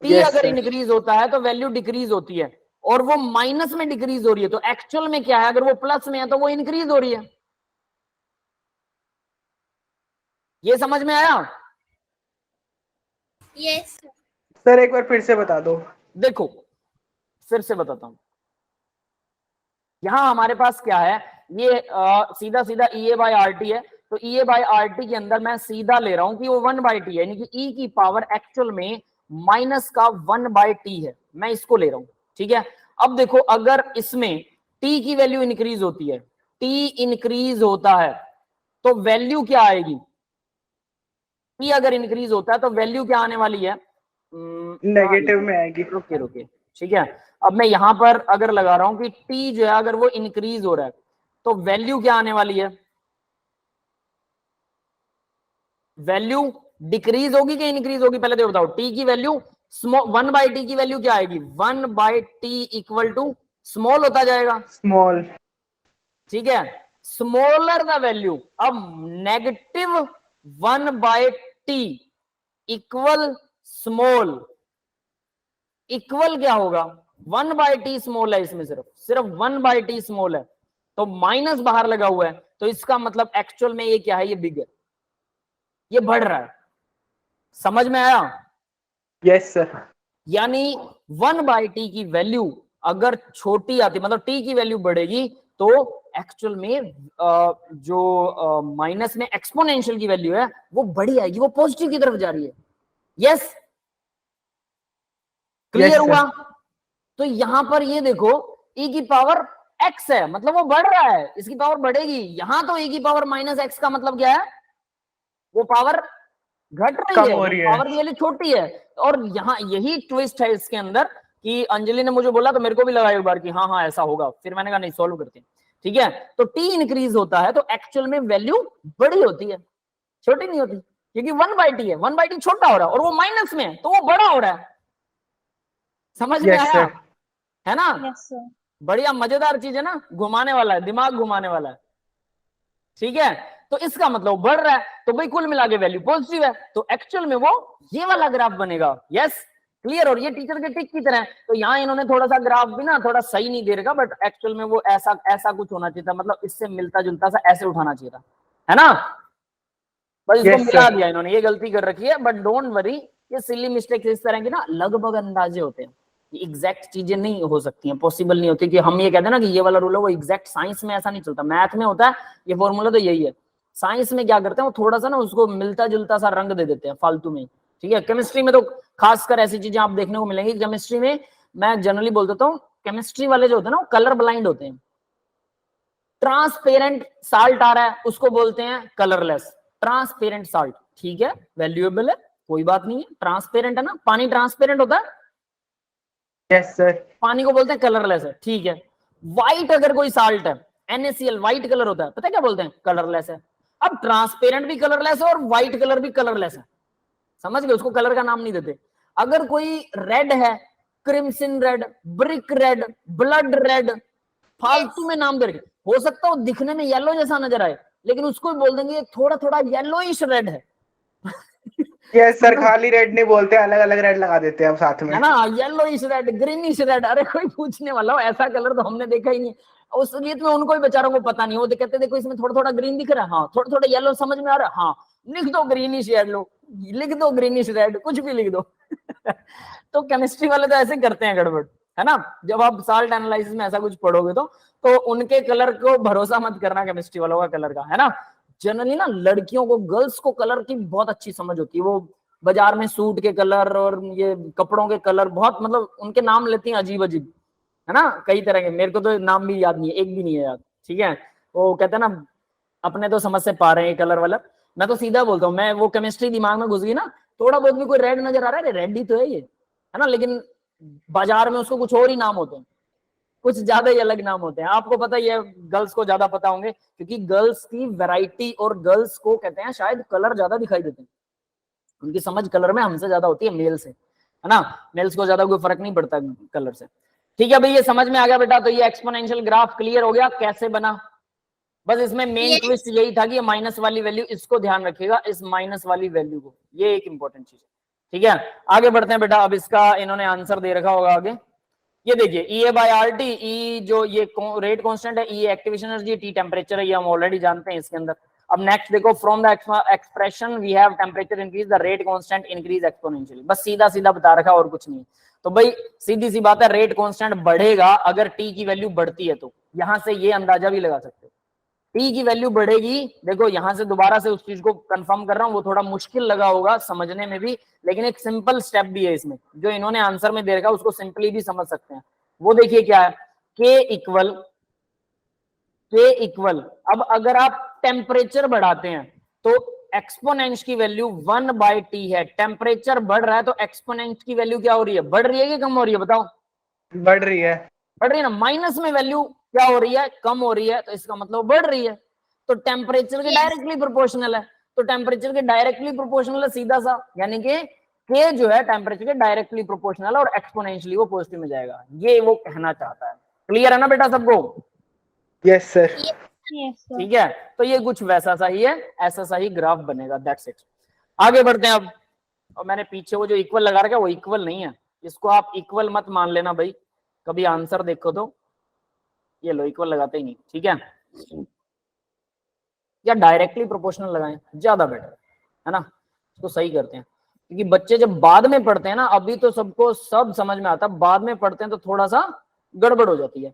टी Yes, अगर sir. इंक्रीज होता है तो वैल्यू डिक्रीज होती है, और वो माइनस में डिक्रीज हो रही है, तो एक्चुअल में क्या है, अगर वो प्लस में है तो वो इंक्रीज हो रही है। ये समझ में आया? यस सर एक बार फिर से बता दो। देखो फिर से बताता हूं, यहां हमारे पास क्या है, ये सीधा सीधा EA बाय RT है, तो EA बाय RT के अंदर मैं सीधा ले रहा हूं कि वो 1/t है, यानी कि E की पावर एक्चुअल में माइनस का 1/t है, मैं इसको ले रहा हूं। ठीक है, अब देखो अगर इसमें t की वैल्यू इंक्रीज होती है, t इंक्रीज होता है तो वैल्यू क्या आएगी, t अगर इंक्रीज होता है तो वैल्यू क्या आने वाली है, नेगेटिव में आएगी। रुके रुके, ठीक है, अब मैं यहां पर अगर लगा रहा हूं कि t जो है अगर वो इंक्रीज हो रहा है तो वैल्यू क्या आने वाली है, वैल्यू डिक्रीज होगी कि इंक्रीज होगी, पहले तो बताओ। t की वैल्यू 1/t की वैल्यू क्या आएगी, 1/t इक्वल टू स्मॉल होता जाएगा, स्मॉल। ठीक है, स्मॉलर द वैल्यू, अब negative 1/t equal small, equal क्या होगा, 1/t स्मॉल है, इसमें सिर्फ सिर्फ 1/t स्मॉल है, तो माइनस बाहर लगा हुआ है, तो इसका मतलब एक्चुअल में ये क्या है, ये बिग है, ये बढ़ रहा है। समझ में आया? Yes sir. यानी 1/t की वैल्यू अगर छोटी आती, मतलब t की वैल्यू बढ़ेगी, तो एक्चुअल में जो माइनस में एक्सपोनेंशियल की वैल्यू है वो बड़ी आएगी, वो पॉजिटिव की तरफ जा रही है। यस, क्लियर हुआ? तो यहां पर ये देखो e की पावर x है, मतलब वो बढ़ रहा है, इसकी पावर बढ़ेगी, यहां तो e की पावर -x का मतलब क्या है, वो पावर घट रही कम है, हो रही है। पावर की वैल्यू छोटी है। और यहाँ यही ट्विस्ट है इसके अंदर कि अंजलि ने मुझे बोला तो मेरे को भी लगा एक बार कि हाँ हाँ ऐसा होगा, फिर मैंने कहा नहीं सॉल्व करते हैं। ठीक है, तो t इंक्रीज होता है तो एक्चुअल में वैल्यू बड़ी होती है, छोटी नहीं होती, क्योंकि 1/t है, 1/t छोटा हो रहा है और वो माइनस में है तो वो बड़ा हो रहा है। समझ में यस आया? सर। है ना? Yes sir. बढ़िया मजेदार चीज है ना, घुमाने वाला है, दिमाग घुमाने वाला है। ठीक है, तो इसका मतलब बढ़ रहा है, तो भाई कुल मिला के वैल्यू पॉजिटिव है, तो एक्चुअल में वो ये वाला ग्राफ बनेगा। Yes, clear? और ये टीचर के टिक की तरह है, तो यहाँ इन्होंने थोड़ा सा ग्राफ भी ना थोड़ा सही नहीं दे रखा, बट एक्चुअल में वो ऐसा ऐसा कुछ होना चाहिए था, मतलब इससे मिलता जुलता सा ऐसे उठाना चाहिए था, है ना? बस इसको Yes, मिला sir. दिया इन्होंने, ये गलती कर रखी है, बट डोंट वरी, ये सिली मिस्टेक्स इस तरह की ना लगभग अंदाजे होते हैं, एग्जैक्ट चीजें नहीं हो सकती हैं, पॉसिबल नहीं होती कि हम ये कहते हैं ना कि ये वाला रूल है वो एग्जैक्ट, साइंस में ऐसा नहीं चलता, मैथ में होता है ये फॉर्मूला तो यही है, साइंस में क्या करते हैं वो थोड़ा सा ना उसको मिलता जुलता सा रंग दे देते हैं फालतू में। ठीक है, केमिस्ट्री में तो खासकर ऐसी चीजें आप देखने को मिलेंगी। केमिस्ट्री में मैं जनरली बोल देता हूँ, केमिस्ट्री वाले जो होते हैं ना वो कलर ब्लाइंड होते हैं। ट्रांसपेरेंट साल्ट आ रहा है उसको बोलते हैं कलरलेस, ट्रांसपेरेंट साल्ट, ठीक है, वैल्यूएबल है, कोई बात नहीं है, ट्रांसपेरेंट है ना, पानी ट्रांसपेरेंट होता है, यस सर। पानी को बोलते हैं कलरलेस है, ठीक है। व्हाइट अगर कोई साल्ट है, NaCl व्हाइट कलर होता है, पता है क्या बोलते हैं, कलरलेस है। अब ट्रांसपेरेंट भी कलरलेस है और व्हाइट कलर भी कलरलेस है, समझ गए, उसको कलर का नाम नहीं देते। अगर कोई रेड है, crimson red, brick red, blood red, फालतू में नाम करके, हो सकता है वो दिखने में येलो जैसा नजर आए, लेकिन उसको भी बोल देंगे थोड़ा थोड़ा येलोइश रेड है। यस सर, खाली रेड नहीं बोलते, अलग अलग रेड लगा देते हैं हम साथ में, है ना, येलोइश रेड, ग्रीनिश रेड, अरे कोई पूछने वाला हो, ऐसा कलर तो हमने देखा ही नहीं। उस रीत में उनको भी बेचारों को पता नहीं, वो कहते देखो इसमें थोड़ा थोड़ा ग्रीन दिख रहा है, हाँ, थोड़ा थोड़ा येलो समझ में आ रहा है, हाँ, लिख दो ग्रीनिश येलो, लिख दो ग्रीनिश रेड, कुछ भी लिख दो। तो केमिस्ट्री वाले तो ऐसे करते हैं गड़बड़, है ना? जब आप साल्ट एनालिसिस में ऐसा कुछ पढ़ोगे तो उनके कलर को भरोसा मत करना, केमिस्ट्री वालों का कलर का, है ना? जनरली ना लड़कियों को, गर्ल्स को कलर की बहुत अच्छी समझ होती है, वो बाजार में सूट के कलर और ये कपड़ों के कलर बहुत, मतलब उनके नाम लेती हैं अजीब अजीब, है ना, कई तरह के, मेरे को तो नाम भी याद नहीं है, एक भी नहीं है याद। ठीक है, वो कहते हैं ना अपने तो समझ से पा रहे हैं कलर वाला, मैं तो सीधा बोलता हूँ, मैं वो केमिस्ट्री दिमाग में घुस गई ना, थोड़ा बहुत भी कोई रेड नजर आ रहा है, रेड ही तो है ये, है ना, लेकिन बाजार में उसको कुछ और ही नाम होते हैं, कुछ ज्यादा ही अलग नाम होते हैं। आपको पता ही है, गर्ल्स को ज्यादा पता होंगे, क्योंकि गर्ल्स की वैरायटी और गर्ल्स को कहते हैं शायद कलर ज्यादा दिखाई देते हैं, उनकी समझ कलर में हमसे ज्यादा होती है मेल से, है ना? मेल्स को ज्यादा कोई फर्क नहीं पड़ता कलर से। ठीक है भाई, ये समझ में आ गया बेटा? तो ये एक्सपोनेंशियल ग्राफ क्लियर हो गया कैसे बना, बस इसमें मेन Yes. ट्विस्ट यही था कि ये माइनस वाली वैल्यू, इसको ध्यान रखिएगा, इस माइनस वाली वैल्यू को, ये एक इंपॉर्टेंट चीज है। ठीक है, आगे बढ़ते हैं बेटा। अब इसका इन्होंने आंसर दे रखा होगा आगे, ये देखिए ई ए बाई आर टी, ई जो ये रेट कांस्टेंट है, ई एक्टिवेशन एनर्जी, टी टेम्परेचर है, ये हम ऑलरेडी जानते हैं इसके अंदर। अब नेक्स्ट देखो, from the expression we have temperature increase the rate constant increase exponentially, बस सीधा सीधा बता रखा और कुछ नहीं। तो भाई सीधी सी बात है, रेट कांस्टेंट बढ़ेगा अगर टी की वैल्यू बढ़ती है, तो यहां से ये अंदाजा भी लगा सकते हो टी की वैल्यू बढ़ेगी। देखो यहां से दोबारा से उस चीज को कंफर्म कर रहा हूं, वो थोड़ा मुश्किल लगा होगा समझने में भी, लेकिन एक सिंपल स्टेप भी है इसमें, जो इन्होंने आंसर में दे रखा उसको सिंपली भी समझ सकते हैं। वो देखिए क्या है, के इक्वल, अब अगर आप टेम्परेचर बढ़ाते हैं तो एक्सपोनेंट की वैल्यू 1/t है, टेम्परेचर बढ़ रहा है तो एक्सपोनेंट की वैल्यू क्या हो रही है, बढ़ रही है कि कम हो रही है, बताओ। बढ़ रही है। बढ़ रही है ना, माइनस में वैल्यू क्या हो रही है, कम हो रही है, तो इसका मतलब बढ़ रही है। तो टेम्परेचर के डायरेक्टली प्रोपोर्शनल है, तो टेम्परेचर के डायरेक्टली प्रोपोर्शनल है सीधा सा, यानी कि के जो है टेम्परेचर के डायरेक्टली प्रोपोर्शनल और एक्सपोनेंशियली वो पॉजिटिव में जाएगा, ये वो कहना चाहता है। क्लियर है ना बेटा सबको? Yes sir. Yes, sir. ठीक है, तो ये कुछ वैसा सा ही है, ऐसा सा ही ग्राफ बनेगा, दैट्स इट। आगे बढ़ते हैं अब। और मैंने पीछे वो जो इक्वल लगा रखा है वो इक्वल नहीं है, इसको आप इक्वल मत मान लेना भाई, कभी आंसर देखो तो ये लो इक्वल लगाते ही नहीं, ठीक है, या डायरेक्टली प्रोपोर्शनल लगाएं, ज्यादा बेटर है ना, इसको सही करते हैं। क्योंकि बच्चे जब बाद में पढ़ते हैं ना, अभी तो सबको सब समझ में आता है, बाद में पढ़ते हैं तो थोड़ा सा गड़बड़ हो जाती है,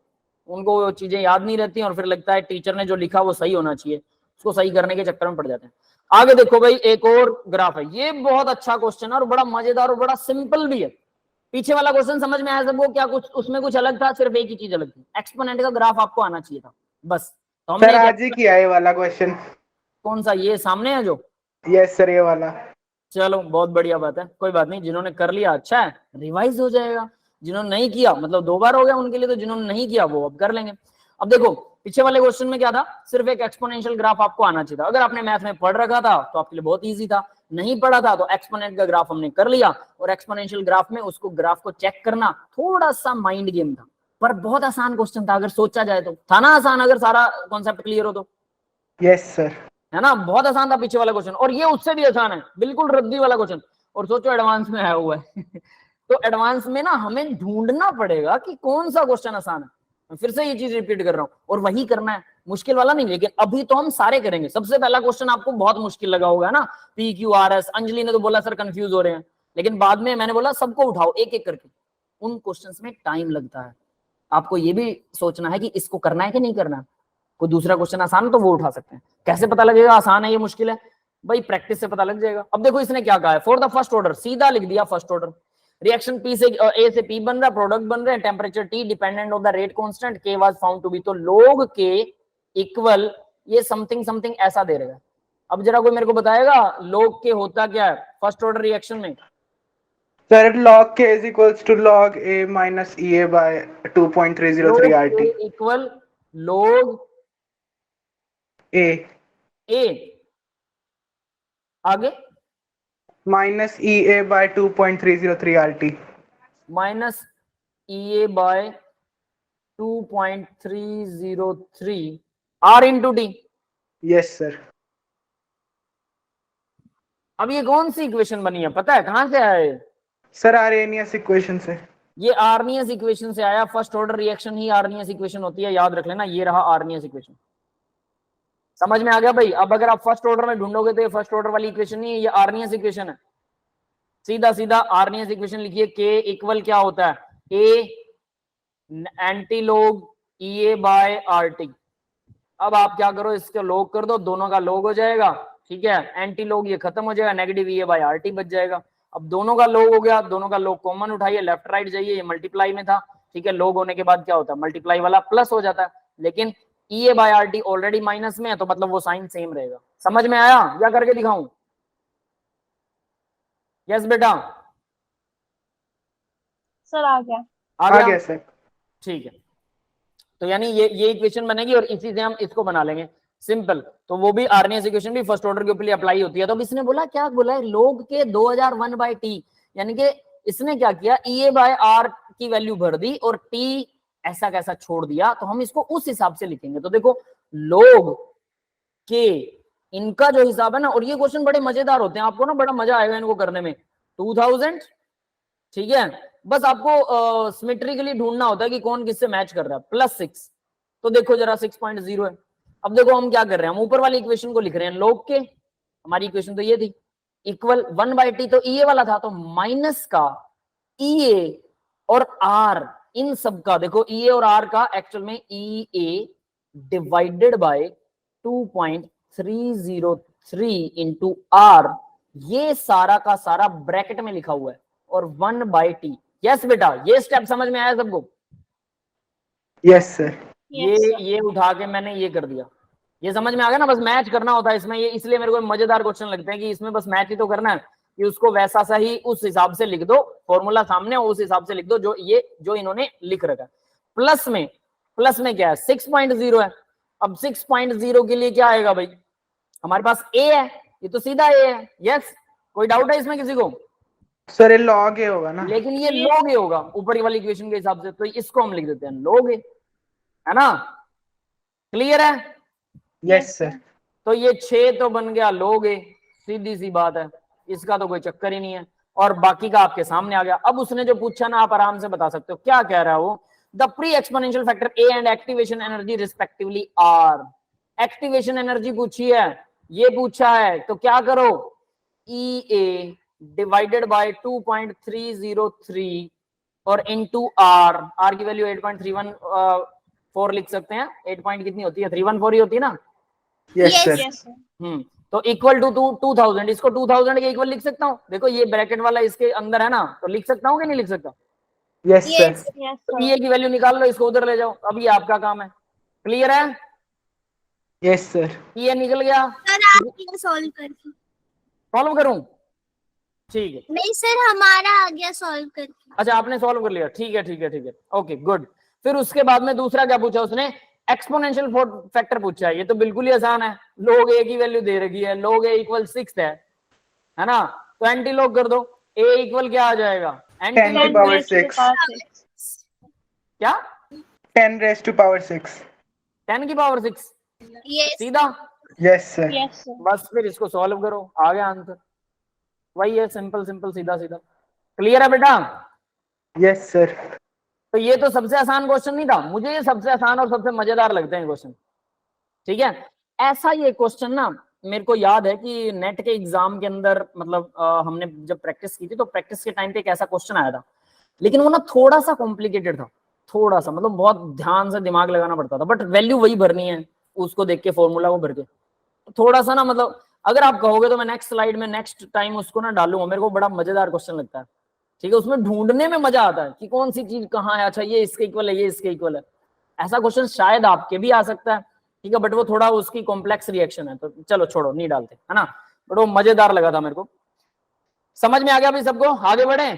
उनको वो चीजें याद नहीं रहती और फिर लगता है टीचर ने जो लिखा वो सही होना चाहिए, उसको सही करने के चक्कर में पड़ जाते हैं। आगे देखो भाई, एक और ग्राफ है, ये बहुत अच्छा क्वेश्चन है और बड़ा मजेदार और बड़ा सिंपल भी है। पीछे वाला क्वेश्चन समझ में आया सबको? क्या कुछ उसमें कुछ अलग था, सिर्फ एक ही चीज अलग थी, एक्सपोनेंट का ग्राफ आपको आना चाहिए था बस। तो हमने सर आज ही किया ये वाला क्वेश्चन। कौन सा, ये सामने है जो? यस सर, ये वाला। चलो बहुत बढ़िया बात है, कोई बात नहीं, जिन्होंने कर लिया अच्छा है, रिवाइज हो जाएगा। जिन्होंने नहीं किया मतलब 2 बार हो गया उनके लिए, तो जिन्होंने नहीं किया वो अब कर लेंगे। अब देखो पीछे वाले क्वेश्चन में क्या था, सिर्फ एक एक्सपोनेंशियल ग्राफ आपको आना चाहिए था। अगर आपने मैथ में पढ़ रखा था तो आपके लिए बहुत इजी था, नहीं पढ़ा था तो एक्सपोनेंट का ग्राफ हमने कर लिया, और एक्सपोनेंशियल ग्राफ में उसको ग्राफ को चेक करना थोड़ा सा माइंड गेम था, पर बहुत आसान क्वेश्चन था अगर सोचा जाए तो। था ना आसान, अगर सारा कॉन्सेप्ट क्लियर हो तो? Yes sir. है ना, बहुत आसान था पीछे वाला क्वेश्चन, और ये उससे भी आसान है, बिल्कुल रद्दी वाला क्वेश्चन। और सोचो एडवांस में आया हुआ है तो एडवांस में ना हमें ढूंढना पड़ेगा कि कौन सा क्वेश्चन आसान है। मैं फिर से ये चीज रिपीट कर रहा हूँ, और वही करना है, मुश्किल वाला नहीं। लेकिन अभी तो हम सारे करेंगे। सबसे पहला क्वेश्चन आपको बहुत मुश्किल लगा होगा ना, P Q R S. Anjali ने तो बोला सर कंफ्यूज हो रहे हैं, लेकिन बाद में मैंने बोला सबको उठाओ एक एक करके। उन क्वेश्चंस में टाइम लगता है, आपको ये भी सोचना है कि इसको करना है कि नहीं करना। कोई दूसरा क्वेश्चन आसान है तो वो उठा सकते हैं। कैसे पता लगेगा आसान है ये मुश्किल है? भाई प्रैक्टिस से पता लग जाएगा। अब देखो इसने क्या कहा है, फॉर द फर्स्ट ऑर्डर, सीधा लिख दिया फर्स्ट ऑर्डर। रिएक्शन पी से ए से पी बन रहा है, प्रोडक्ट बन रहे हैं, temperature T dependent on the rate constant, के वाज फाउंड टू बी, तो log के इक्वल ये समथिंग समथिंग ऐसा दे रहा है। अब जरा कोई मेरे को बताएगा log के होता क्या है फर्स्ट ऑर्डर रिएक्शन में? Sir log k is equals to log a minus ea by 2.303 RT. Equal log a आगे minus ea by 2.303 RT. Minus EA by 2.303 R into T. Yes sir. अब ये कौन सी इक्वेशन बनी है, पता है कहां से आया है? सर आर्हेनियस इक्वेशन से। ये आर्नियस इक्वेशन से आया। फर्स्ट ऑर्डर रिएक्शन ही आर्नियस इक्वेशन होती है, याद रख लेना। ये रहा आर्नियस इक्वेशन, समझ में आ गया भाई? अब अगर आप फर्स्ट ऑर्डर में ढूंढोगे तो ये फर्स्ट ऑर्डर वाली इक्वेशन नहीं है, ये आर्नियस इक्वेशन है। सीधा सीधा आर्नियस इक्वेशन लिखिए, के इक्वल क्या होता है, A anti log EA by RT। अब आप क्या करो, इसके लॉग कर दो, दोनों का लॉग हो जाएगा, ठीक है। एंटी लॉग ये खत्म हो जाएगा, नेगेटिव EA बाय RT बच जाएगा। अब दोनों का लॉग हो गया, दोनों का लॉग कॉमन उठाइए, लेफ्ट राइट जाइए, ये मल्टीप्लाई में था, ठीक है। लॉग होने के बाद क्या होता है, मल्टीप्लाई वाला प्लस हो जाता है, लेकिन EA by RT already minus में है, तो मतलब वो साइन सेम रहेगा। समझ में आया या करके दिखाऊं? यस बेटा, सर आ गया। आ आ गया गया सर। ठीक है। तो यानी ये इक्वेशन बनेगी और इसी से हम इसको बना लेंगे सिंपल। तो वो भी आर्नियस इक्वेशन भी फर्स्ट ऑर्डर के ऊपर अप्लाई होती है। तो अब इसने बोला क्या बोला है, log के 2001/t, यानी कि इसने क्या किया, EA बाय R की वैल्यू भर दी और T ऐसा कैसा छोड़ दिया, तो हम इसको उस हिसाब से लिखेंगे। तो देखो log के इनका जो हिसाब है ना, और ये क्वेश्चन बड़े मजेदार होते हैं, आपको ना बड़ा मजा आएगा इनको करने में। 2000, ठीक है, बस आपको सिमेट्रिकली ढूंढना होता है कि कौन किससे मैच कर रहा है। +6, तो देखो जरा 6.0 है। अब देखो हम क्या कर रहे हैं, हम ऊपर वाली इक्वेशन को लिख रहे हैं log के, हमारी इक्वेशन तो ये थी, इक्वल 1/t, तो ई ए वाला था, तो माइनस का ई ए और आर, इन सब का देखो ई ए और आर का एक्चुअल में ई ए डिवाइडेड बाय 2.303 इंटू आर, ये सारा का सारा ब्रैकेट में लिखा हुआ है, और 1/t। यस बेटा, ये स्टेप समझ में आया सबको? Yes sir. ये उठा के मैंने ये कर दिया, ये समझ में आ गया ना? बस मैच करना होता है इसमें, ये इसलिए मेरे को मजेदार क्वेश्चन लगते हैं कि इसमें बस मैच ही तो करना है, कि उसको वैसा सही उस हिसाब से लिख दो, फॉर्मूला सामने उस हिसाब से लिख दो जो इन्होंने लिख रखा है। प्लस में क्या है, 6.0 है। अब 6.0 के लिए क्या आएगा भाई, हमारे पास ए है, ये तो सीधा ए है। यस, कोई डाउट है इसमें किसी को? सर ये log ए होगा ना? लेकिन ये log ए होगा ऊपर वाली इक्वेशन के हिसाब से, तो इसको हम लिख देते हैं log ए, है ना? क्लियर है? Yes sir. तो ये 6 तो बन गया log ए, सीधी सी बात है, इसका तो कोई चक्कर ही नहीं है, और बाकी का आपके सामने आ गया। अब उसने जो पूछा ना, आप आराम से बता सकते हो क्या कह रहा है वो। The pre exponential factor A and activation energy respectively are. Activation energy पूछी है, ये पूछा है, तो क्या करो, ई ए डिवाइडेड बाय 2.303 और इनटू आर, आर की वैल्यू 8.314 लिख सकते हैं। 8 पॉइंट कितनी होती है, 314 ही होती है ना? Yes Yes, sir. तो इक्वल टू 2000, इसको 2000 के इक्वल लिख सकता हूँ। देखो ये ब्रैकेट वाला इसके अंदर है ना, तो लिख सकता हूँ कि नहीं लिख सकता? Yes sir. yes, yes, तो ये की वैल्यू निकाल लो, इसको उधर ले जाओ, अब ये आपका काम है। क्लियर है? Yes sir. ये निकल गया, सर आप ये सॉल्व करके। सॉल्व करूं? ठीक है, नहीं सर, हमारा आ गया सॉल्व करके। अच्छा आपने सॉल्व कर लिया, ठीक है ठीक है ठीक है, ओके गुड। फिर उसके बाद में दूसरा क्या पूछा उसने, एक्सपोनेंशियल फैक्टर पूछा है। ये तो बिल्कुल ही आसान है, log a की वैल्यू दे रखी है, log a इक्वल 6 है ना? तो एंटी लॉग कर दो, a इक्वल क्या आ जाएगा, 10 की पावर 6। क्या 10 raised to power 6। 10 की पावर 6, Yes, सीधा। Yes sir. Yes, sir. बस फिर इसको सॉल्व करो, आ गया आंसर, वही है, सिंपल सिंपल सीधा सीधा। क्लियर है बेटा? Yes sir. तो ये तो सबसे आसान क्वेश्चन नहीं था, मुझे ये सबसे आसान और सबसे मजेदार लगते हैं क्वेश्चन, ठीक है? ऐसा ये क्वेश्चन ना मेरे को याद है कि नेट के एग्जाम के अंदर, मतलब हमने जब प्रैक्टिस की थी, तो प्रैक्टिस के टाइम पे एक ऐसा क्वेश्चन आया था, लेकिन वो ना थोड़ा सा कॉम्प्लिकेटेड था, थोड़ा सा, मतलब बहुत ध्यान से दिमाग लगाना पड़ता था, बट वैल्यू वही भरनी है, उसको देख के फॉर्मूला को भर के, तो थोड़ा सा ना, मतलब अगर आप कहोगे तो मैं नेक्स्ट स्लाइड में नेक्स्ट टाइम उसको ना डालूंगा। मेरे को बड़ा मजेदार क्वेश्चन लगता है, ठीक है? उसमें ढूंढने में मजा आता है कि कौन सी चीज कहाँ है, अच्छा ये इसके इक्वल है, ये इसके इक्वल है। ऐसा क्वेश्चन शायद आपके भी आ सकता है, ठीक है, बट वो थोड़ा उसकी कॉम्प्लेक्स रिएक्शन है, तो चलो छोड़ो, नहीं डालते, है ना? बट वो मजेदार लगा था मेरे को। समझ में आ गया भाई सबको? आगे बढ़े,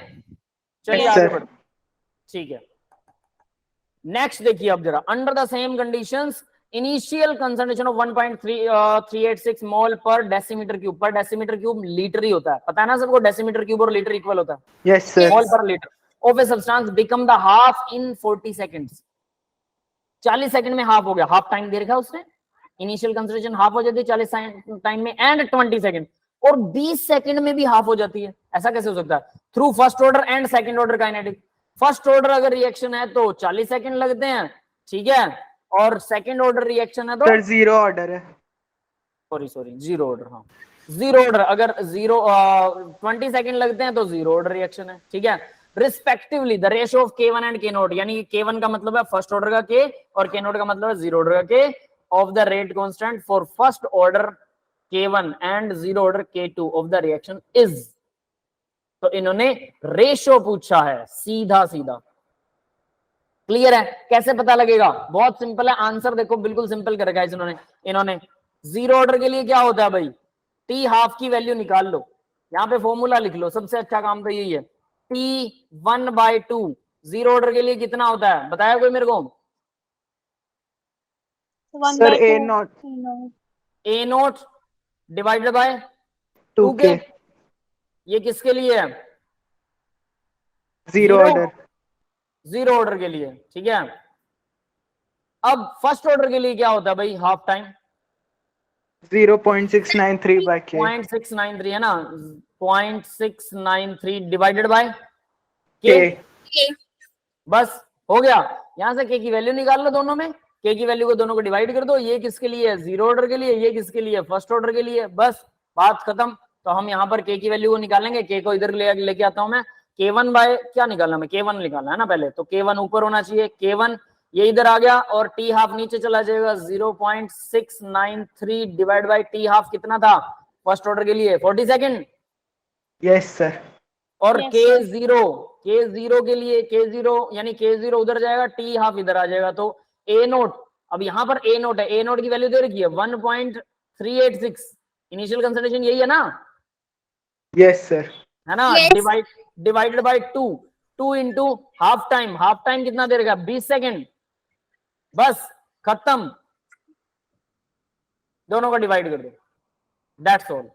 चलिए Yes, आगे sir. बढ़ो, ठीक है। नेक्स्ट देखिए अब जरा, under the same conditions initial concentration of 1.386 मोल पर डेसीमीटर क्यूब। पर डेसीमीटर क्यूब लीटर ही होता है, पता है ना सबको? डेसीमीटर क्यूब और लीटर इक्वल होता है, यस सर। मोल पर litre of a substance become the half in 40 seconds. 40 second में हाफ हो गया, हाफ टाइम दे रखा है उसने, इनिशियल कंसंट्रेशन हाफ हो जाती है 40 टाइम में, एंड 20 सेकंड, और 20 सेकंड में भी हाफ हो जाती है। ऐसा कैसे हो सकता है? Through first order and second order kinetic. First order अगर रिएक्शन है तो 40 सेकंड लगते हैं, ठीक है, और सेकंड ऑर्डर रिएक्शन है तो सर जीरो ऑर्डर है। सॉरी जीरो ऑर्डर, हाँ जीरो ऑर्डर, अगर 20 सेकंड लगते हैं तो जीरो ऑर्डर रिएक्शन है, ठीक है। Respectively the ratio of K1 and K0, यानी कि K1 का मतलब है फर्स्ट ऑर्डर का K और K0 का मतलब है जीरो ऑर्डर का K, of the rate constant for first order K1 and zero order K2 of the reaction is. तो इन्होंने रेशियो पूछा है, सीधा सीधा। क्लियर है? कैसे पता लगेगा? बहुत सिंपल है, आंसर देखो बिल्कुल सिंपल कर रखा है इन्होंने। जीरो ऑर्डर के लिए क्या होता है भाई, टी हाफ की वैल्यू निकाल लो, यहाँ पे फॉर्मूला लिख लो, सबसे अच्छा काम तो यही है। टी 1/2 जीरो ऑर्डर के लिए कितना होता है, बताया कोई मेरे को? Sir A not a note divided by 2K। ये किसके लिए है? Zero order. जीरो ऑर्डर के लिए, ठीक है। अब फर्स्ट ऑर्डर के लिए क्या होता है भाई, हाफ टाइम 0.693 by k. 0.693 है ना, 0.693 डिवाइडेड बाय k. के, बस हो गया। यहां से के की वैल्यू निकाल लो, दोनों में के की वैल्यू को दोनों को डिवाइड कर दो। ये किसके लिए है, जीरो ऑर्डर के लिए, ये किसके लिए, फर्स्ट ऑर्डर के लिए, बस बात खत्म। तो हम यहाँ पर के की वैल्यू को निकालेंगे, के को इधर लेके आता हूं मैं, k1 बाय क्या निकालना, मैं k1 निकालना है ना पहले, तो k1 ऊपर होना चाहिए, k1 ये इधर आ गया और टी हाफ नीचे चला जाएगा। 0.693 डिवाइड बाय टी हाफ कितना था फर्स्ट ऑर्डर के लिए, 40 सेकेंड। Yes sir. और Yes, k0 के लिए k0 यानी k0 उधर जाएगा, टी हाफ इधर आ जाएगा, तो a नोट, अब यहाँ पर a नोट है, a नोट की वैल्यू दे रखी है 1.386, इनिशियल कंसिडरेशन यही है ना, यस सर। है ना, Yes. Divided by 2 into half time कितना दे रखा, 20 सेकेंड, बस खत्म, दोनों का डिवाइड कर दो, दैट्स ऑल।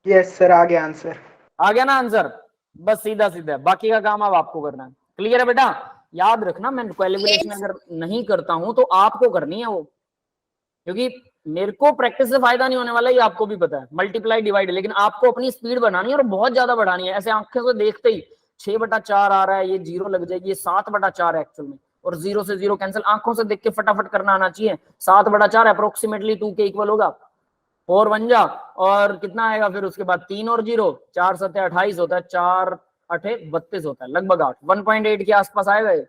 यस सर, आ गया आंसर। आ गया ना आंसर, बस सीधा सीधा, बाकी का काम अब आपको करना है। क्लियर है बेटा, याद रखना मैं कैलकुलेशन अगर नहीं करता हूं तो आपको करनी है वो, क्योंकि मेरे को प्रैक्टिस से फायदा नहीं होने वाला, ये आपको भी पता है, मल्टीप्लाई डिवाइड, लेकिन आपको अपनी स्पीड बनानी है और बहुत ज्यादा बढ़ानी है। ऐसे आंखें से देखते ही 6/4 आ रहा है, ये जीरो लग जाएगी, ये 7/4 है एक्चुअल में, और जीरो से जीरो कैंसिल, आंखों से देख के फटाफट करना आना चाहिए। 7/4 अप्रोक्सीमेटली 2 के इक्वल होगा, 4 बन जा, और कितना आएगा फिर उसके बाद 3 और 0, 4 7 28 होता है, 4 8 32 होता है, लगभग 8 1.8 के आसपास आएगा ये,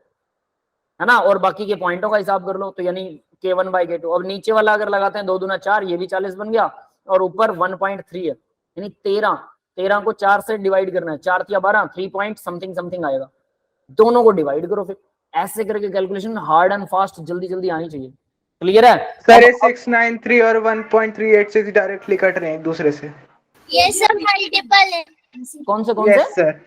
है ना। और बाकी के पॉइंटों का हिसाब कर लो, तो यानी k1 बाई k2। अब नीचे वाला अगर लगाते हैं 2 दूना 4, ये भी 40 बन गया, और ऊपर 1.3 है, यानी 13 को 4 से डिवाइड करना है, 4 या 12, 3 पॉइंट समथिंग आएगा, दोनों को डिवाइड करो, फिर ऐसे करके कैलकुलेशन हार्ड एंड फास्ट जल्दी जल्दी आनी चाहिए। क्लियर है सर, ये 693 और 1.386 डायरेक्टली कट रहे हैं एक दूसरे से। ये सब मल्टीपल है। कौन से यस सर,